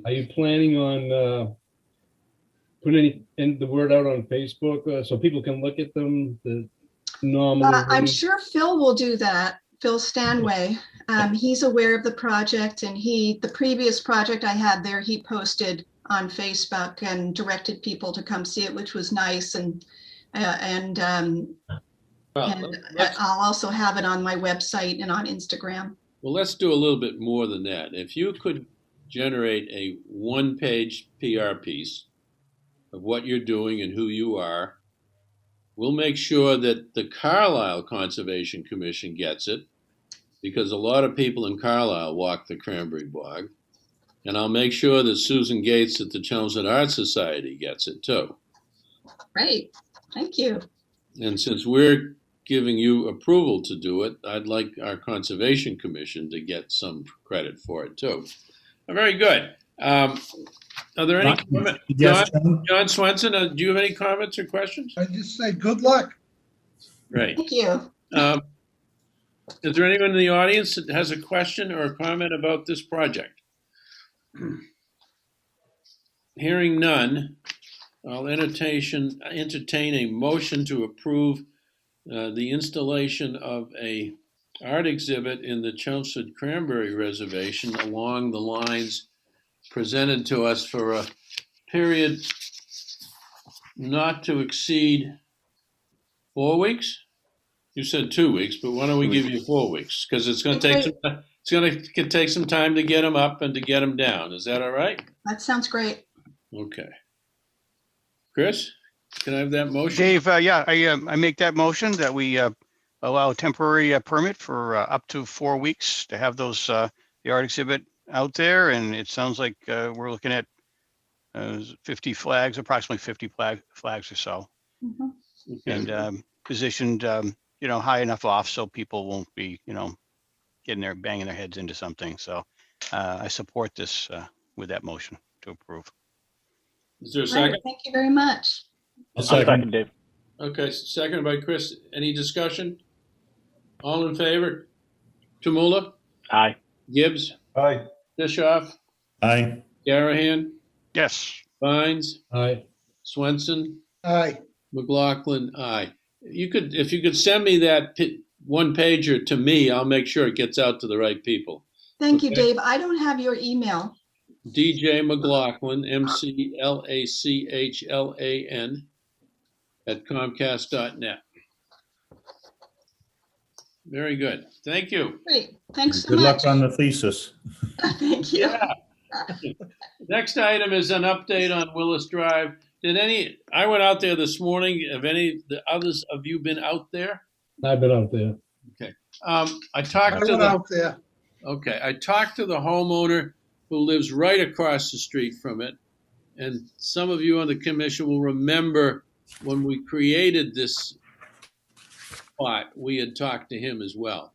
Are you planning on putting the word out on Facebook so people can look at them? I'm sure Phil will do that. Phil Stanway. He's aware of the project, and the previous project I had there, he posted on Facebook and directed people to come see it, which was nice. And I'll also have it on my website and on Instagram. Well, let's do a little bit more than that. If you could generate a one-page PR piece of what you're doing and who you are. We'll make sure that the Carlisle Conservation Commission gets it, because a lot of people in Carlisle walk the Cranberry Bog. And I'll make sure that Susan Gates at the Chelmsford Art Society gets it too. Great, thank you. And since we're giving you approval to do it, I'd like our Conservation Commission to get some credit for it too. Very good. Are there any comments? Yes, John? John Swenson, do you have any comments or questions? I just say good luck. Right. Thank you. Is there anyone in the audience that has a question or a comment about this project? Hearing none, I'll entertain a motion to approve the installation of a art exhibit in the Chelmsford Cranberry Reservation along the lines presented to us for a period not to exceed 4 weeks. You said 2 weeks, but why don't we give you 4 weeks? Because it's going to take some time to get them up and to get them down. Is that all right? That sounds great. Okay. Chris, can I have that motion? Dave, yeah, I make that motion that we allow a temporary permit for up to 4 weeks to have those the art exhibit out there, and it sounds like we're looking at 50 flags, approximately 50 flags or so, Mhm. Okay. and positioned, high enough off so people won't be, getting there banging their heads into something. So I support this with that motion to approve. Is there a Great, second? thank you very much. I'll I'll second, Dave. Okay, seconded by Chris. Any discussion? All in favor? Tumula, Aye. Gibbs, Aye. Bischoff, Aye. Garahan, Yes. Vines, Aye. Swenson, Aye. McLaughlin, aye. If you could send me that one pager to me, I'll make sure it gets out to the right people. Thank you, Okay. Dave. I don't have your email. DJ McLaughlin, McLachlan @comcast.net. Very good. Thank you. Great, thanks so Good much. luck on the thesis. Thank you. Next item is an update on Willis Drive. I went out there this morning. Have any the others of you been out there? I've been out there. I talked I to went out there. I talked to the homeowner who lives right across the street from it. And some of you on the commission will remember when we created this spot, we had talked to him as well.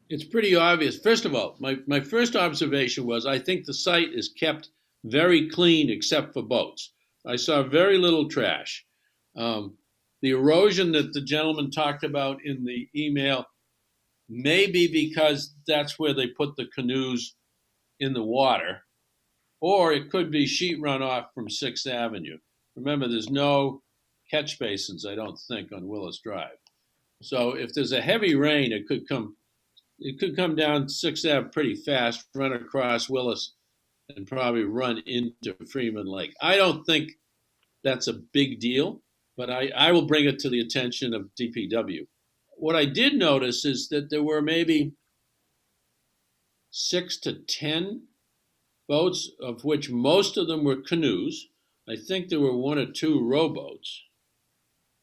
It's pretty obvious. First of all, my first observation was I think the site is kept very clean except for boats. I saw very little trash. The erosion that the gentleman talked about in the email may be because that's where they put the canoes in the water, or it could be sheet runoff from 6th Avenue. Remember, there's no catch basins, I don't think, on Willis Drive. So if there's a heavy rain, it could come down 6th Ave pretty fast, run across Willis, and probably run into Freeman Lake. I don't think that's a big deal, but I will bring it to the attention of DPW. What I did notice is that there were maybe 6 to 10 boats, of which most of them were canoes. I think there were 1 or 2 rowboats.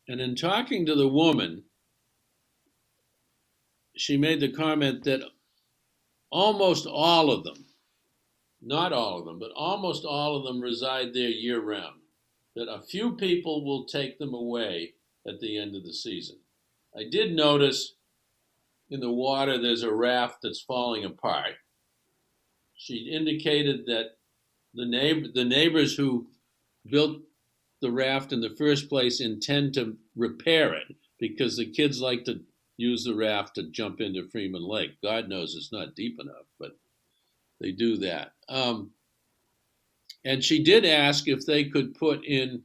And in talking to the woman, she made the comment that almost all of them, not all of them, but almost all of them reside there year round. That a few people will take them away at the end of the season. I did notice in the water there's a raft that's falling apart. She indicated that the neighbors who built the raft in the first place intend to repair it because the kids like to use the raft to jump into Freeman Lake. God knows it's not deep enough, but they do that. And she did ask if they could put in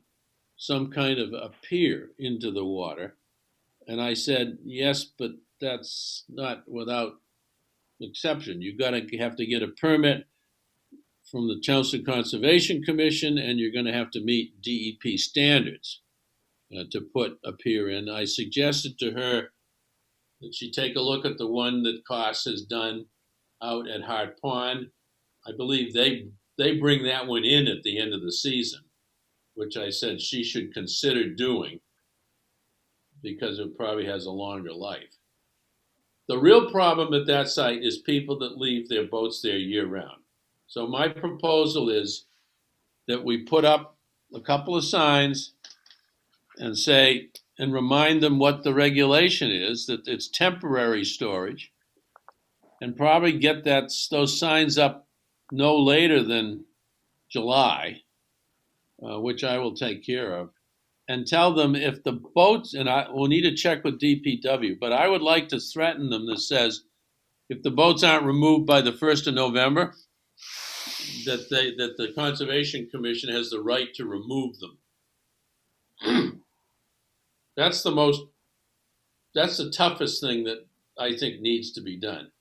some kind of a pier into the water. And I said, yes, but that's not without exception. You've got to have to get a permit from the Chelmsford Conservation Commission, and you're going to have to meet DEP standards to put a pier in. I suggested to her that she take a look at the one that COS has done out at Hart Pond. I believe they they bring that one in at the end of the season, which I said she should consider doing because it probably has a longer life. The real problem at that site is people that leave their boats there year round. So my proposal is that we put up a couple of signs and say, and remind them what the regulation is, that it's temporary storage, and probably get those signs up no later than July, which I will take care of, and tell them if the boats, and I will need to check with DPW, but I would like to threaten them that says, if the boats aren't removed by the 1st of November, that the Conservation Commission has the right to remove them. That's the toughest thing that I think needs to be done.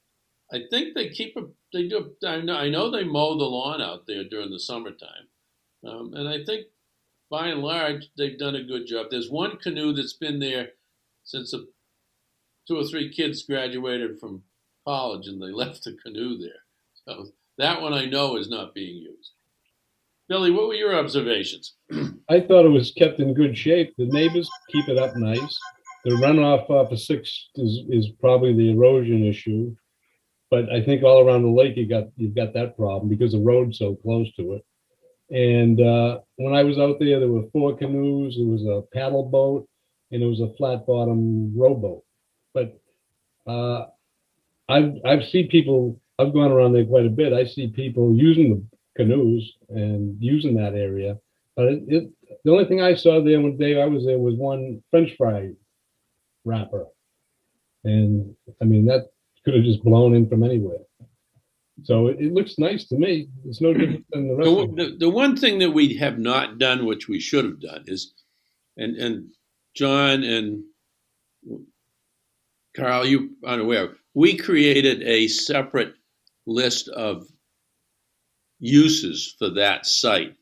I think they do. I know they mow the lawn out there during the summertime, and I think by and large they've done a good job. There's one canoe that's been there since 2 or 3 kids graduated from college and they left the canoe there. So that one I know is not being used. Billy, what were your observations? I thought it was kept in good shape. The neighbors keep it up nice. The runoff off of 6 is probably the erosion issue. But I think all around the lake you've got that problem because the road's so close to it. And when I was out there were 4 canoes, there was a paddle boat, and there was a flat bottom rowboat. But I've seen people, I've gone around there quite a bit. I see people using the canoes and using that area. But the only thing I saw there one day I was there was one French fry wrapper. And I mean, that could have just blown in from anywhere. So it looks nice to me. It's no different than the rest of it. The one thing that we have not done, which we should have done, is, and John and Carl, you aren't aware, we created a separate list of uses for that site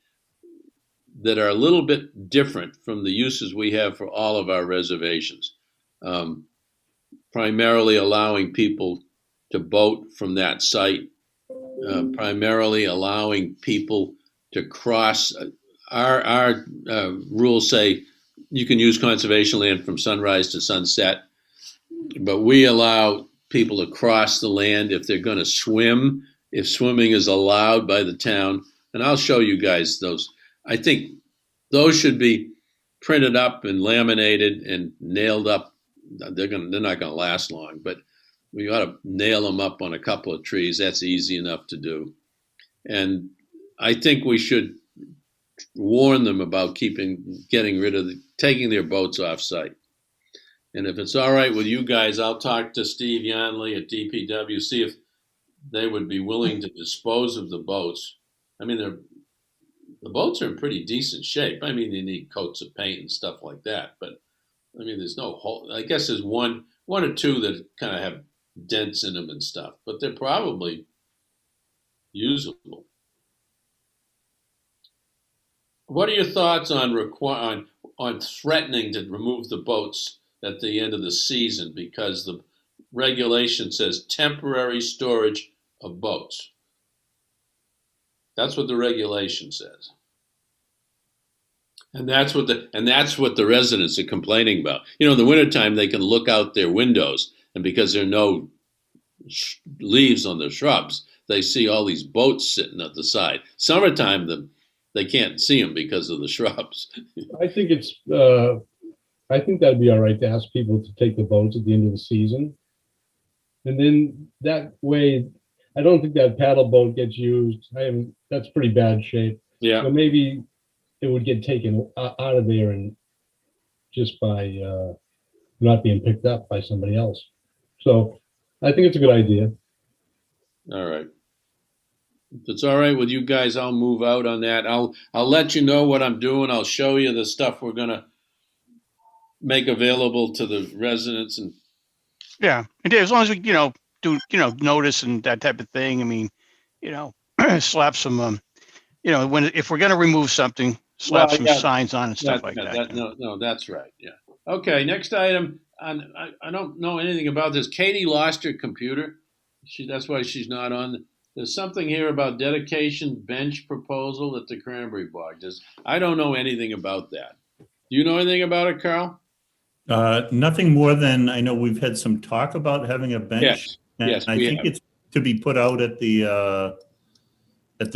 that are a little bit different from the uses we have for all of our reservations. Primarily allowing people to boat from that site, primarily allowing people to cross. Our rules say you can use conservation land from sunrise to sunset, but we allow people to cross the land if they're going to swim, if swimming is allowed by the town. And I'll show you guys those. I think those should be printed up and laminated and nailed up. They're not going to last long, but we ought to nail them up on a couple of trees. That's easy enough to do. And I think we should warn them about getting rid of taking their boats off site. And if it's all right with you guys, I'll talk to Steve Yanley at DPW, see if they would be willing to dispose of the boats. I mean, the boats are in pretty decent shape. I mean, they need coats of paint and stuff like that, but I mean, there's no hole. I guess there's one or two that kind of have dents in them and stuff, but they're probably usable. What are your thoughts on threatening to remove the boats at the end of the season because the regulation says temporary storage of boats? That's what the regulation says. And that's what the residents are complaining about. You know, in the wintertime, they can look out their windows, and because there are no leaves on the shrubs, they see all these boats sitting at the side. Summertime, they can't see them because of the shrubs. I think I think that'd be all right to ask people to take the boats at the end of the season. And then that way, I don't think that paddle boat gets used. That's pretty bad shape. Yeah. So maybe it would get taken out of there and just by not being picked up by somebody else. So I think it's a good idea. All right. If it's all right with you guys, I'll move out on that. I'll let you know what I'm doing. I'll show you the stuff we're going to make available to the residents. And Yeah, and as long as we, do, notice and that type of thing. I mean, slap some, if we're going to remove something, slap some signs on and stuff like that. No, that's right. Yeah. Okay. Next item. I don't know anything about this. Katie lost her computer. That's why she's not on There's something here about dedication bench proposal at the Cranberry Bog. I don't know anything about that. Do you know anything about it, Carl? Nothing more than I know we've had some talk about having a bench. Yes. And Yes, I we think have. it's to be put out at the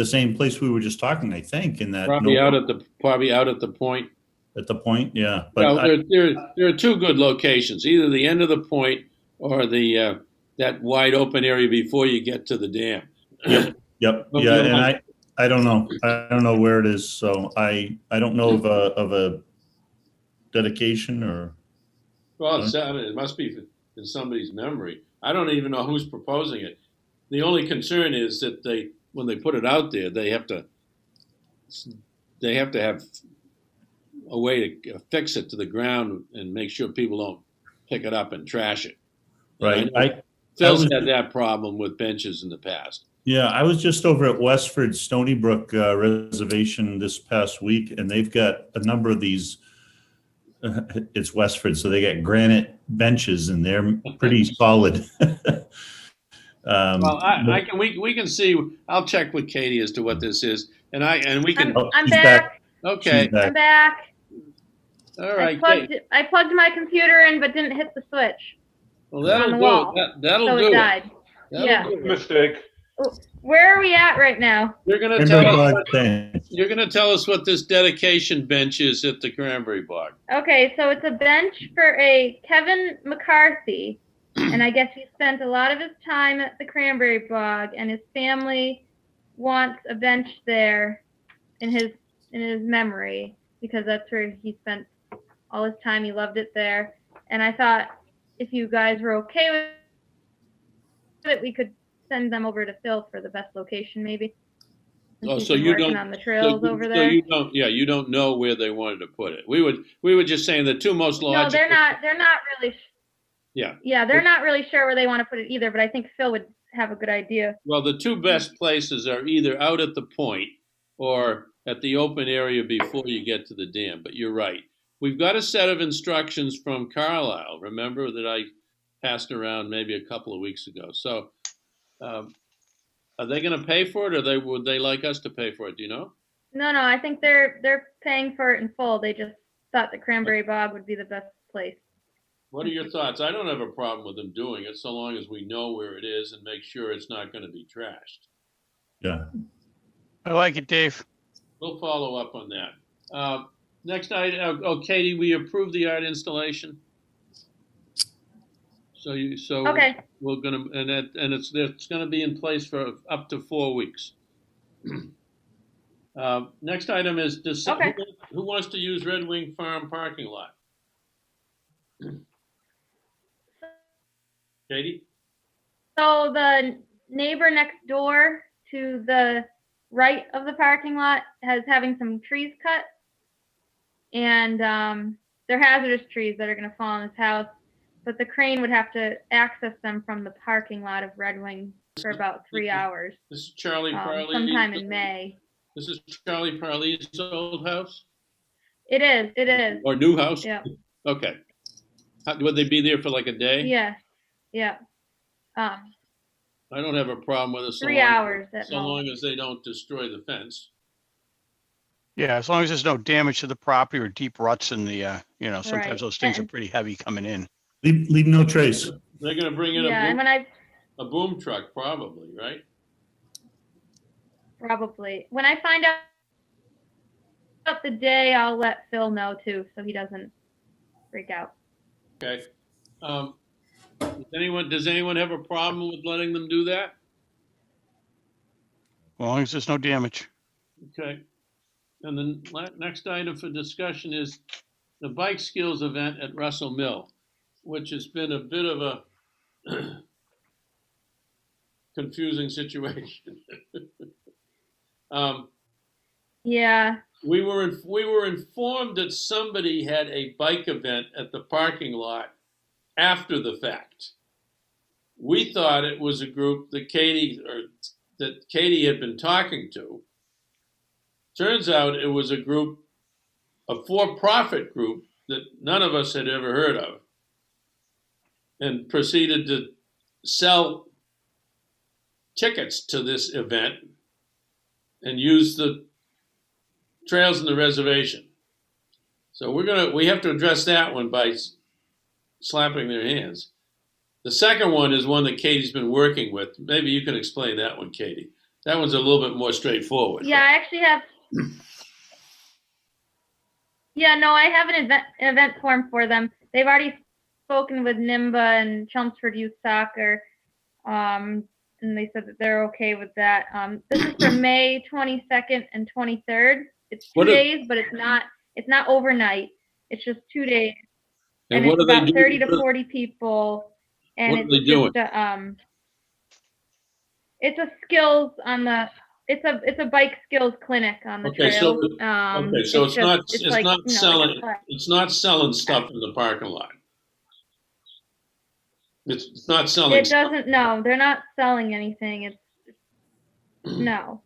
same place we were just talking, I think, in that. Probably out at the point. At the point, yeah. But Well, there are two good locations, either the end of the point or the that wide open area before you get to the dam. Yep. Well, Yeah, you know, and I don't know. I don't know where it is, so I don't know of a dedication or. Well, it must be in somebody's memory. I don't even know who's proposing it. The only concern is that when they put it out there, they have to have a way to fix it to the ground and make sure people don't pick it up and trash it. Right. Phil's had that problem with benches in the past. Yeah, I was just over at Westford Stony Brook Reservation this past week, and they've got a number of these. It's Westford, so they got granite benches, and they're pretty solid. Well, we can see. I'll check with Katie as to what this is, and we can. I'm back. Okay. I'm back. All right. I plugged my computer in, but didn't hit the switch. Well, that'll on the do wall. it. That'll So do it it. died. That'll Yeah. do it. Mistake. Where are we at right now? You're gonna tell us what this dedication bench is at the Cranberry Bog. Okay, so it's a bench for a Kevin McCarthy, and I guess he spent a lot of his time at the Cranberry Bog, and his family wants a bench there in his memory because that's where he spent all his time. He loved it there, and I thought if you guys were okay with it, we could send them over to Phil for the best location, maybe. Oh, He's so been you working don't on the trails over So there. you don't know where they wanted to put it. We were just saying the two most logical. No, they're not really. Yeah. Yeah, they're not really sure where they want to put it either, but I think Phil would have a good idea. Well, the two best places are either out at the point or at the open area before you get to the dam. But you're right. We've got a set of instructions from Carlisle. Remember that I passed around maybe a couple of weeks ago. So, are they going to pay for it, or would they like us to pay for it? Do you know? No, I think they're paying for it in full. They just thought the Cranberry Bog would be the best place. What are your thoughts? I don't have a problem with them doing it so long as we know where it is and make sure it's not going to be trashed. Yeah. I like it, Dave. We'll follow up on that. Next item, Katie, we approved the art installation. So Okay. we're gonna and it's gonna be in place for up to 4 weeks. Next item is Okay. who wants to use Red Wing Farm parking lot? Katie? So the neighbor next door to the right of the parking lot has having some trees cut, and they're hazardous trees that are going to fall on his house. But the crane would have to access them from the parking lot of Red Wing for about 3 hours. This is Charlie Parley. Sometime in May. This is Charlie Parley's old house? It is. Or new house? Yeah. Okay. Would they be there for like a day? Yeah. I don't have a problem with it. 3 hours at So most. long as they don't destroy the fence. Yeah, as long as there's no damage to the property or deep ruts in the, sometimes Right. those things are pretty heavy coming in. Leave no trace. They're going to bring in Yeah, and when a boom truck, probably, right? Probably. When I find out the day, I'll let Phil know too, so he doesn't freak out. Okay. Does anyone have a problem with letting them do that? As long as there's no damage. Okay. And the next item for discussion is the bike skills event at Russell Mill, which has been a bit of a confusing situation. Yeah. We were informed that somebody had a bike event at the parking lot after the fact. We thought it was a group that Katie had been talking to. Turns out it was a for-profit group that none of us had ever heard of, and proceeded to sell tickets to this event and use the trails in the reservation. So we have to address that one by slapping their hands. The second one is one that Katie's been working with. Maybe you can explain that one, Katie. That one's a little bit more straightforward. Yeah, I actually have. Yeah, no, I have an event form for them. They've already spoken with NIMBA and Chelmsford Youth Soccer, and they said that they're okay with that. This is for May 22nd and 23rd. It's 2 days, but it's not overnight. It's just 2 days, and what it's are they about doing? 30 to 40 people. And What are they doing? It's a skills on the. It's a bike skills clinic on the trail. So it's not selling stuff in the parking lot. It's not selling. It doesn't. No, they're not selling anything. It's no.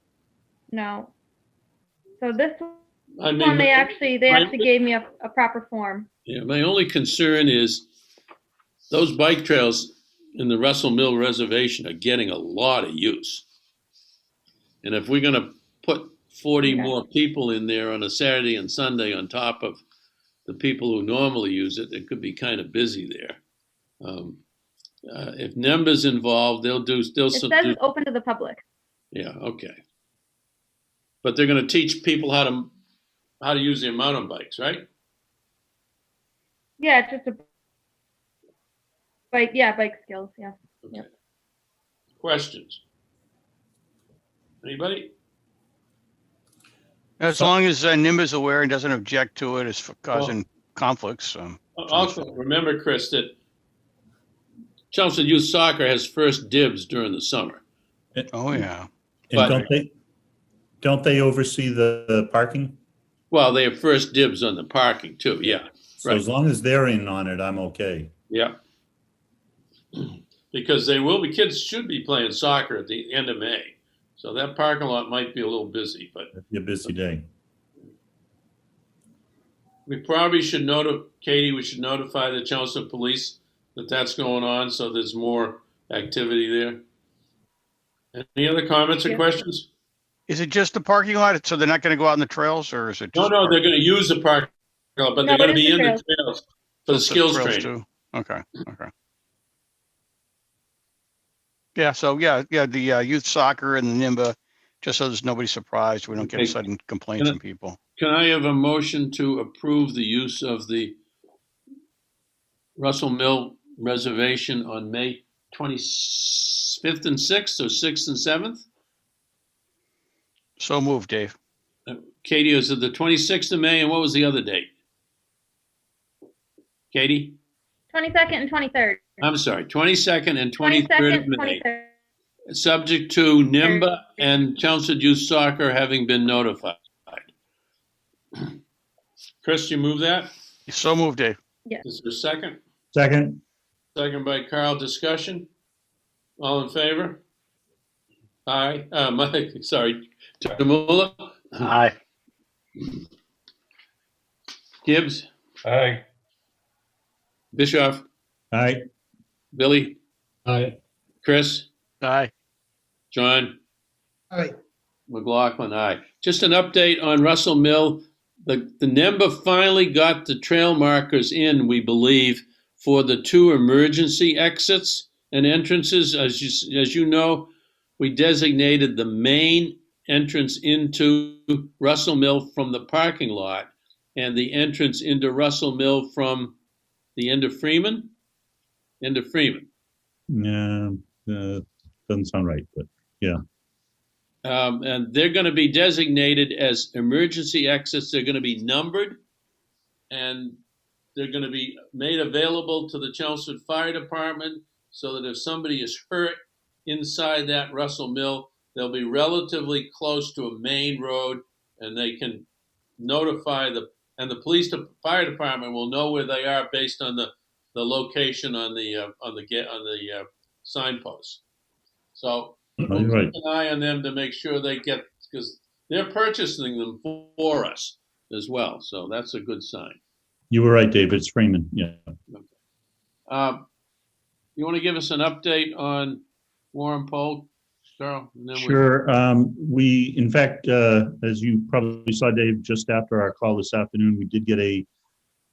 So this one, they actually gave me a proper form. Yeah, my only concern is those bike trails in the Russell Mill Reservation are getting a lot of use. And if we're going to put 40 more people in there on a Saturday and Sunday on top of the people who normally use it, it could be kind of busy there. If NIMBA's involved, it says it's open to the public. Yeah, okay. But they're going to teach people how to use their mountain bikes, right? Yeah, it's just a bike skills, yeah. Okay. Yep. Questions? Anybody? As long as NIMBA's aware and doesn't object to it as causing conflicts. Also, remember, Chris, that Chelmsford Youth Soccer has first dibs during the summer. Oh, yeah. And don't they oversee the parking? Well, they have first dibs on the parking too, yeah. So as long as they're in on it, I'm okay. Yeah. Because kids should be playing soccer at the end of May. So that parking lot might be a little busy, but it'll be a busy day. We probably should we should notify the Chelmsford Police that that's going on, so there's more activity there. Any other comments or questions? Is it just the parking lot? So they're not going to go out on the trails, or is it? No, they're going to use the parking lot, but they're going to be in the trails for the skills training. Too. Okay. Yeah, so the youth soccer and the NIMBA, just so there's nobody surprised, we don't get sudden complaints from people. Can I have a motion to approve the use of the Russell Mill Reservation on May 25th and 6th, or 6th and 7th? So moved, Dave. Katie, is it the 26th of May, and what was the other date? Katie? 22nd and 23rd. I'm sorry, 22nd and 23rd of May. 23rd. Subject to NIMBA and Chelmsford Youth Soccer having been notified. Chris, you move that? So moved, Dave. Yes. Is there a second? Second. Second by Carl. Discussion? All in favor? Aye. Mike, sorry. Tamula? Aye. Gibbs? Aye. Bischoff? Aye. Billy? Aye. Chris? Aye. John? Aye. McLaughlin, aye. Just an update on Russell Mill. The NIMBA finally got the trail markers in, we believe, for the 2 emergency exits and entrances. As you know, we designated the main entrance into Russell Mill from the parking lot and the entrance into Russell Mill from the end of Freeman. End of Freeman. Yeah, doesn't sound right, but yeah. And they're going to be designated as emergency exits. They're going to be numbered, and they're going to be made available to the Chelmsford Fire Department so that if somebody is hurt inside that Russell Mill, they'll be relatively close to a main road, and they can notify the fire department will know where they are based on the location on the signpost. So we'll keep an eye on them to make sure they get, because they're purchasing them for us as well. So that's a good sign. You were right, David. It's Freeman. Yeah. Okay. You want to give us an update on Warren Poll? Carl? And then Sure. We, in fact, as you probably saw, Dave, just after our call this afternoon, we did get a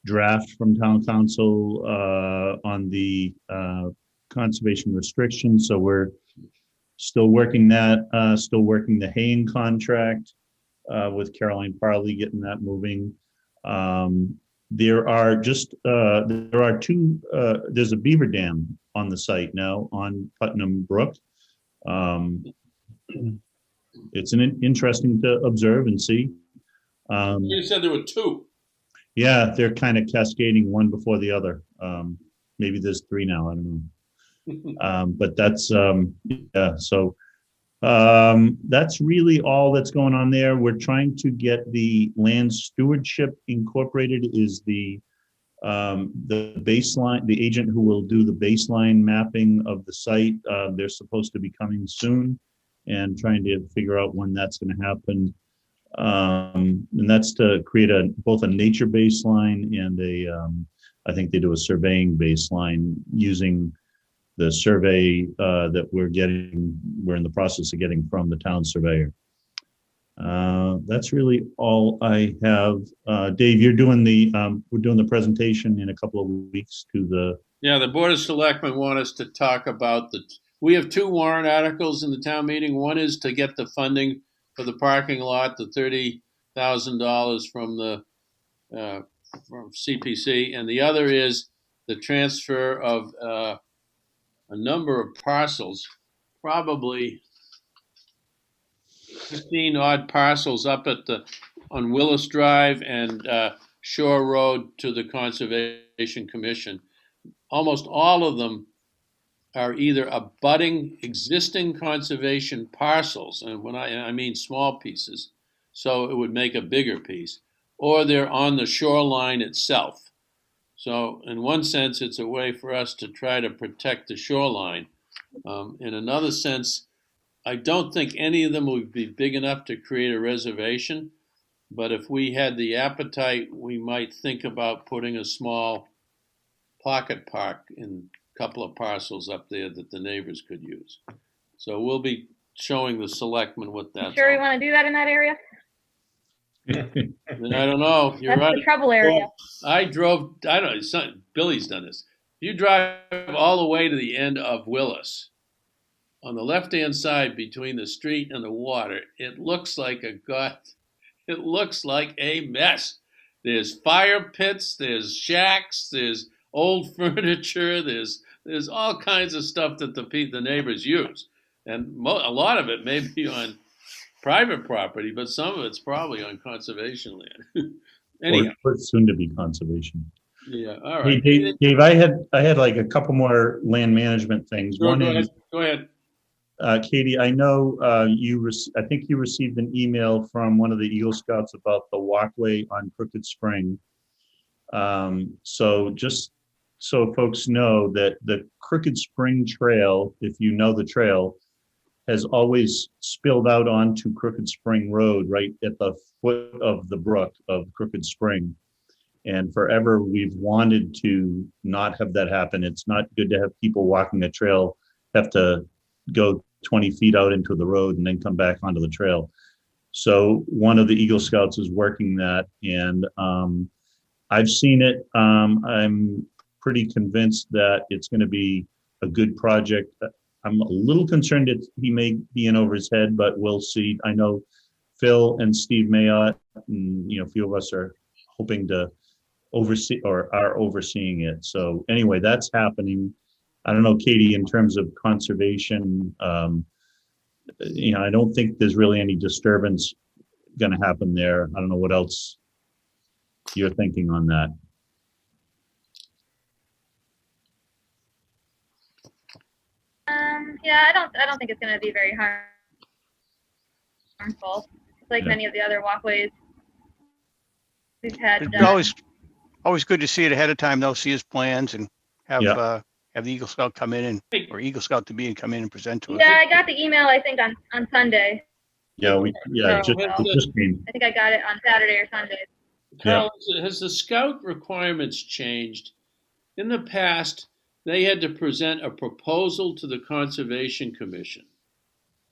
draft from town council on the conservation restrictions. So we're still working that, still working the haying contract with Caroline Farley, getting that moving. There are two, there's a beaver dam on the site now on Putnam Brook. It's interesting to observe and see. you said there were two. Yeah, they're kind of cascading one before the other. Maybe there's three now, I don't know. But that's, yeah, so that's really all that's going on there. We're trying to get the land stewardship incorporated is the baseline, the agent who will do the baseline mapping of the site. They're supposed to be coming soon and trying to figure out when that's going to happen. And that's to create both a nature baseline and I think they do a surveying baseline using the survey that we're in the process of getting from the town surveyor. That's really all I have. Dave, we're doing the presentation in a couple of weeks to the. Yeah, the Board of Selectmen want us to talk about we have two warrant articles in the town meeting. One is to get the funding for the parking lot, the $30,000 from CPC, and the other is the transfer of a number of parcels, probably 15 odd parcels up on Willis Drive and Shore Road to the Conservation Commission. Almost all of them are either abutting existing conservation parcels, and when I mean small pieces, so it would make a bigger piece, or they're on the shoreline itself. So in one sense, it's a way for us to try to protect the shoreline. In another sense, I don't think any of them would be big enough to create a reservation, but if we had the appetite, we might think about putting a small pocket park in a couple of parcels up there that the neighbors could use. So we'll be showing the selectmen what that's. Sure, we want to do that in that area? I don't know. You're That's right. the trouble area. Well, I don't know. Billy's done this. You drive all the way to the end of Willis. On the left-hand side between the street and the water, it looks like it looks like a mess. There's fire pits, there's shacks, there's old furniture, there's all kinds of stuff that the neighbors use. And a lot of it may be on private property, but some of it's probably on conservation land. Anyhow. Or soon to be conservation. Yeah, all right. Hey, Dave, I had like a couple more land management things. Sure, One go is, ahead. Katie, I know I think you received an email from one of the Eagle Scouts about the walkway on Crooked Spring. So just so folks know that the Crooked Spring Trail, if you know the trail, has always spilled out onto Crooked Spring Road right at the foot of the brook of Crooked Spring. And forever we've wanted to not have that happen. It's not good to have people walking a trail have to go 20 feet out into the road and then come back onto the trail. So one of the Eagle Scouts is working that, and I've seen it. I'm pretty convinced that it's going to be a good project. I'm a little concerned that he may be in over his head, but we'll see. I know Phil and Steve Mayotte, and a few of us are hoping to oversee or are overseeing it. So anyway, that's happening. I don't know, Katie, in terms of conservation, I don't think there's really any disturbance going to happen there. I don't know what else you're thinking on that. Yeah, I don't think it's going to be very harmful. It's like many of the other walkways we've had. It's always good to see it ahead of time, though, see his plans and have the Eagle Scout come in or Eagle Scout to be and come in and present to us. Yeah, I got the email, I think, on Sunday. Yeah, just I think I got it on Saturday or Sunday. Carl, has the scout requirements changed? In the past, they had to present a proposal to the Conservation Commission.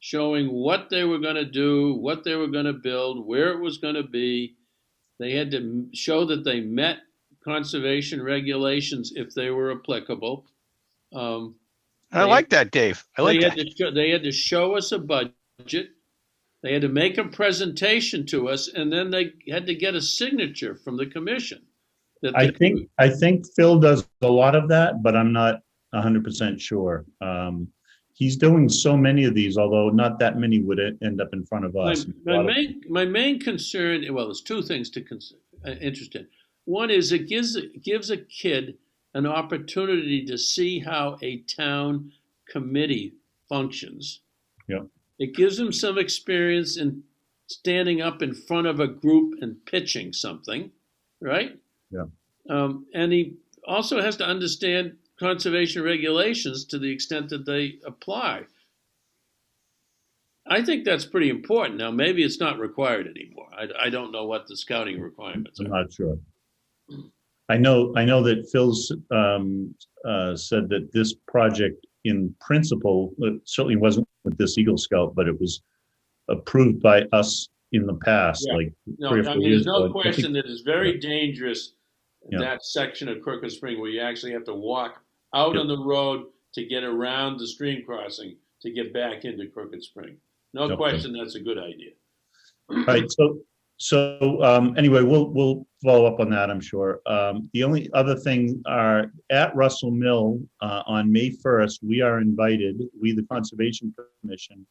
showing what they were going to do, what they were going to build, where it was going to be. They had to show that they met conservation regulations if they were applicable. I like that, Dave. I like that. They had to show us a budget. They had to make a presentation to us, and then they had to get a signature from the commission. I think Phil does a lot of that, but I'm not 100% sure. He's doing so many of these, although not that many would end up in front of us. My main concern, well, there's two things to interested. One is it gives a kid an opportunity to see how a town committee functions. Yeah. It gives him some experience in standing up in front of a group and pitching something, right? Yeah. And he also has to understand conservation regulations to the extent that they apply. I think that's pretty important. Now, maybe it's not required anymore. I don't know what the scouting requirements are. I'm not sure. I know that Phil's said that this project in principle, it certainly wasn't with this Eagle Scout, but it was approved by us in the past. Yeah. Like there's no question that it's very dangerous, that section of Crooked Spring where you actually have to walk out on the road to get around the stream crossing to get back into Crooked Spring. No question that's a good idea. All right. So anyway, we'll follow up on that, I'm sure. The only other thing are at Russell Mill on May 1st, we are invited, we, the Conservation Commission.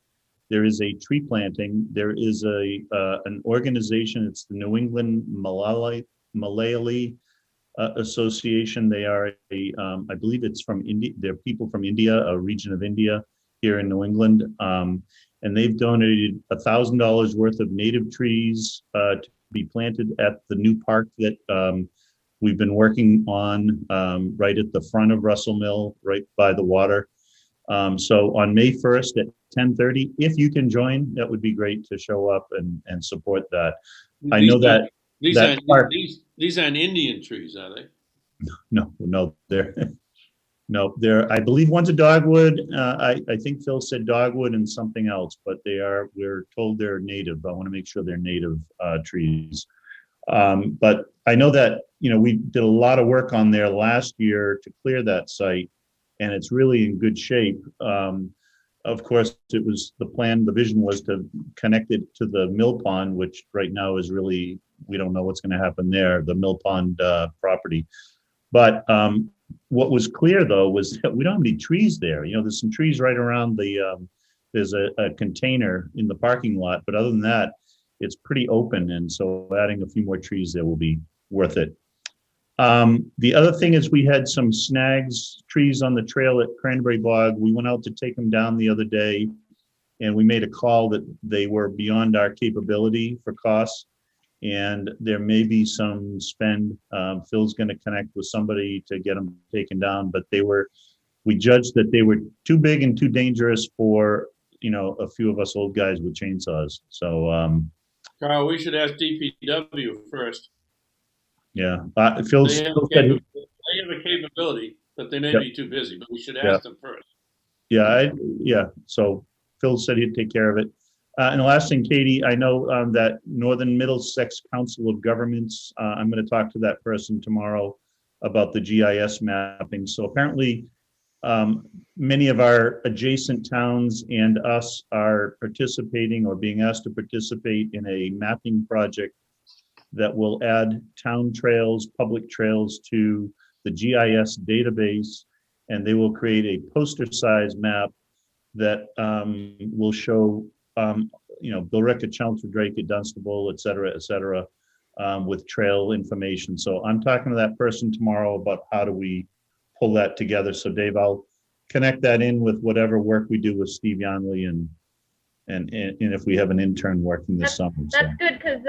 There is a tree planting. There is an organization, it's the New England Malayali Association. They are I believe it's from India. They're people from India, a region of India here in New England. And they've donated $1,000 worth of native trees to be planted at the new park that we've been working on right at the front of Russell Mill, right by the water. So on May 1st at 10:30, if you can join, that would be great to show up and support that. I know that these aren't Indian trees, are they? No, they're I believe one's a dogwood. I think Phil said dogwood and something else, but we're told they're native. I want to make sure they're native trees. But I know that, we did a lot of work on there last year to clear that site, and it's really in good shape. Of course, it was the vision was to connect it to the mill pond, which right now is really, we don't know what's going to happen there, the mill pond property. But what was clear, though, was that we don't have any trees there. There's some trees right around there's a container in the parking lot, but other than that, it's pretty open. And so adding a few more trees there will be worth it. The other thing is we had some snags trees on the trail at Cranberry Bog. We went out to take them down the other day, and we made a call that they were beyond our capability for costs. And there may be some spend. Phil's going to connect with somebody to get them taken down, but we judged that they were too big and too dangerous for, a few of us old guys with chainsaws. So, Carl, we should ask DPW first. Yeah. Phil said they have a capability, but they may be too busy, but we should ask them first. Yeah. So Phil said he'd take care of it. And the last thing, Katie, I know that Northern Middlesex Council of Governments, I'm going to talk to that person tomorrow about the GIS mapping. So apparently many of our adjacent towns and us are participating or being asked to participate in a mapping project that will add town trails, public trails to the GIS database, and they will create a poster-sized map that will show Billerica, Chelmsford, Drake, Dunstable, et cetera, with trail information. So I'm talking to that person tomorrow about how do we pull that together. So Dave, I'll connect that in with whatever work we do with Steve Yonley and if we have an intern working this summer. That's good, because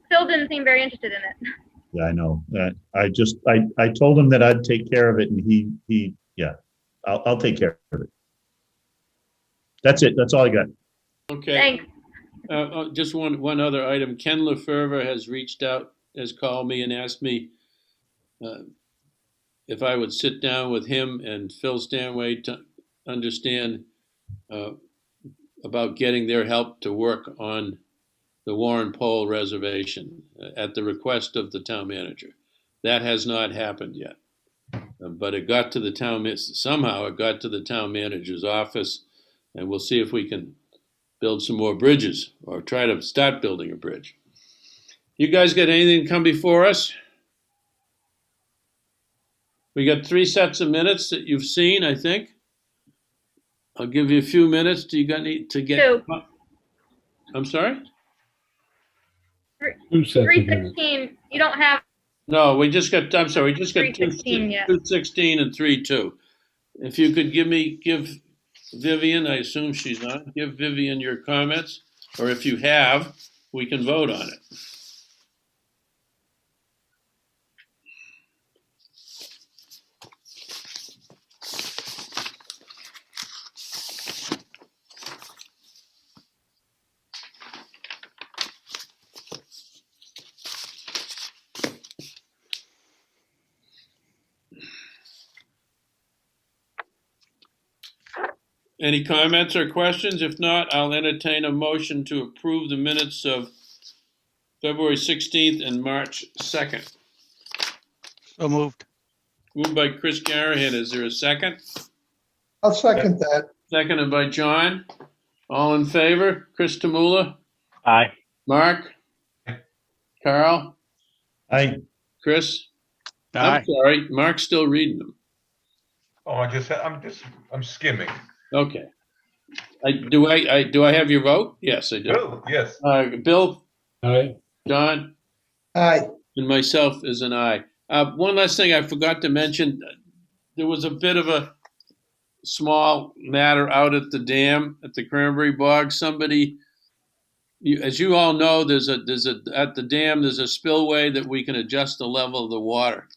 Phil didn't seem very interested in it. Yeah, I know. I told him that I'd take care of it, and I'll take care of it. That's it. That's all I got. Okay. Thanks. Just one other item. Ken LaFerver has called me and asked me if I would sit down with him and Phil Stanway understand about getting their help to work on the Warren Pole Reservation at the request of the town manager. That has not happened yet. But it got to the somehow it got to the town manager's office, and we'll see if we can build some more bridges or try to start building a bridge. You guys got anything come before us? We got 3 sets of minutes that you've seen, I think. I'll give you a few minutes. Do you got need to get? 2. I'm sorry? 2 sets of minutes. 316, you don't have No, we just got, I'm sorry, we just got 316 yet. 216 and 32. If you could give Vivian, I assume she's not, give Vivian your comments, or if you have, we can vote on it. Any comments or questions? If not, I'll entertain a motion to approve the minutes of February 16th and March 2nd. So moved. Moved by Chris Garahan. Is there a second? I'll second that. Seconded by John. All in favor? Chris Tamula? Aye. Mark? Carl? I, Chris? Aye. I'm sorry, Mark's still reading them. Oh, I'm skimming. Okay. Do I have your vote? Yes, I do. Bill, yes. Bill, Aye. John, Aye. and myself is an aye. One last thing I forgot to mention, there was a bit of a small matter out at the dam at the Cranberry Bog. Somebody, as you all know, at the dam there's a spillway that we can adjust the level of the water.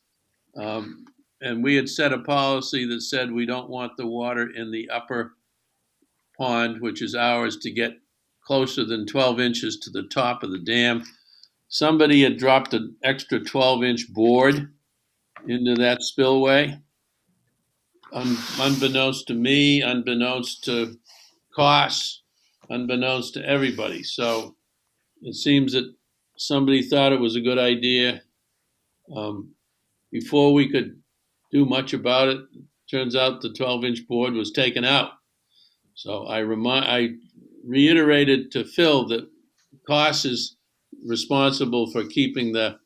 And we had set a policy that said we don't want the water in the upper pond, which is ours, to get closer than 12 inches to the top of the dam. Somebody had dropped an extra 12-inch board into that spillway. Unbeknownst to me, unbeknownst to costs, unbeknownst to everybody. So it seems that somebody thought it was a good idea. Before we could do much about it, turns out the 12-inch board was taken out. So I reiterated to Phil that COS is responsible for keeping the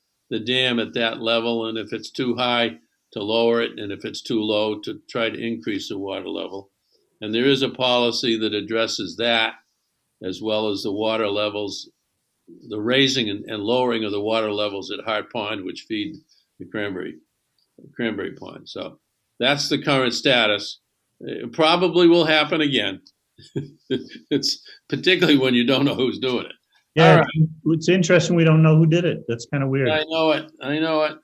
dam at that level, and if it's too high, to lower it, and if it's too low, to try to increase the water level. And there is a policy that addresses that, as well as the water levels, the raising and lowering of the water levels at Hart Pond, which feed the Cranberry Pond. So that's the current status. It probably will happen again. It's particularly when you don't know who's doing it. yeah, All it's interesting we don't know who did it. That's kind of weird. I know it. I know.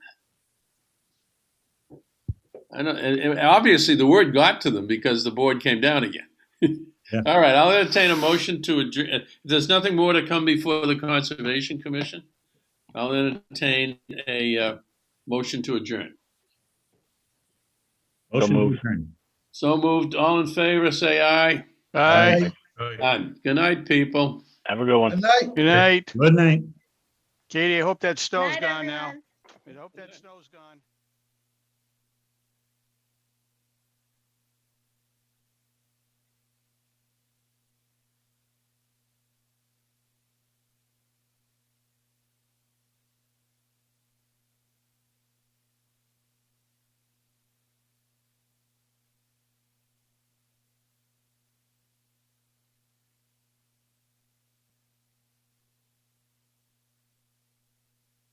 And obviously the word got to them because the board came down again. Yeah. All right, I'll entertain a motion to adjourn. If there's nothing more to come before the Conservation Commission, I'll entertain a motion to adjourn. Motion moved. to adjourn. So moved. All in favor, say aye. Aye. Aye. Good night, people. Have a good one. Good night. Good night. Good night. Katie, I hope that snow's Night, gone now. everyone. I hope that snow's gone.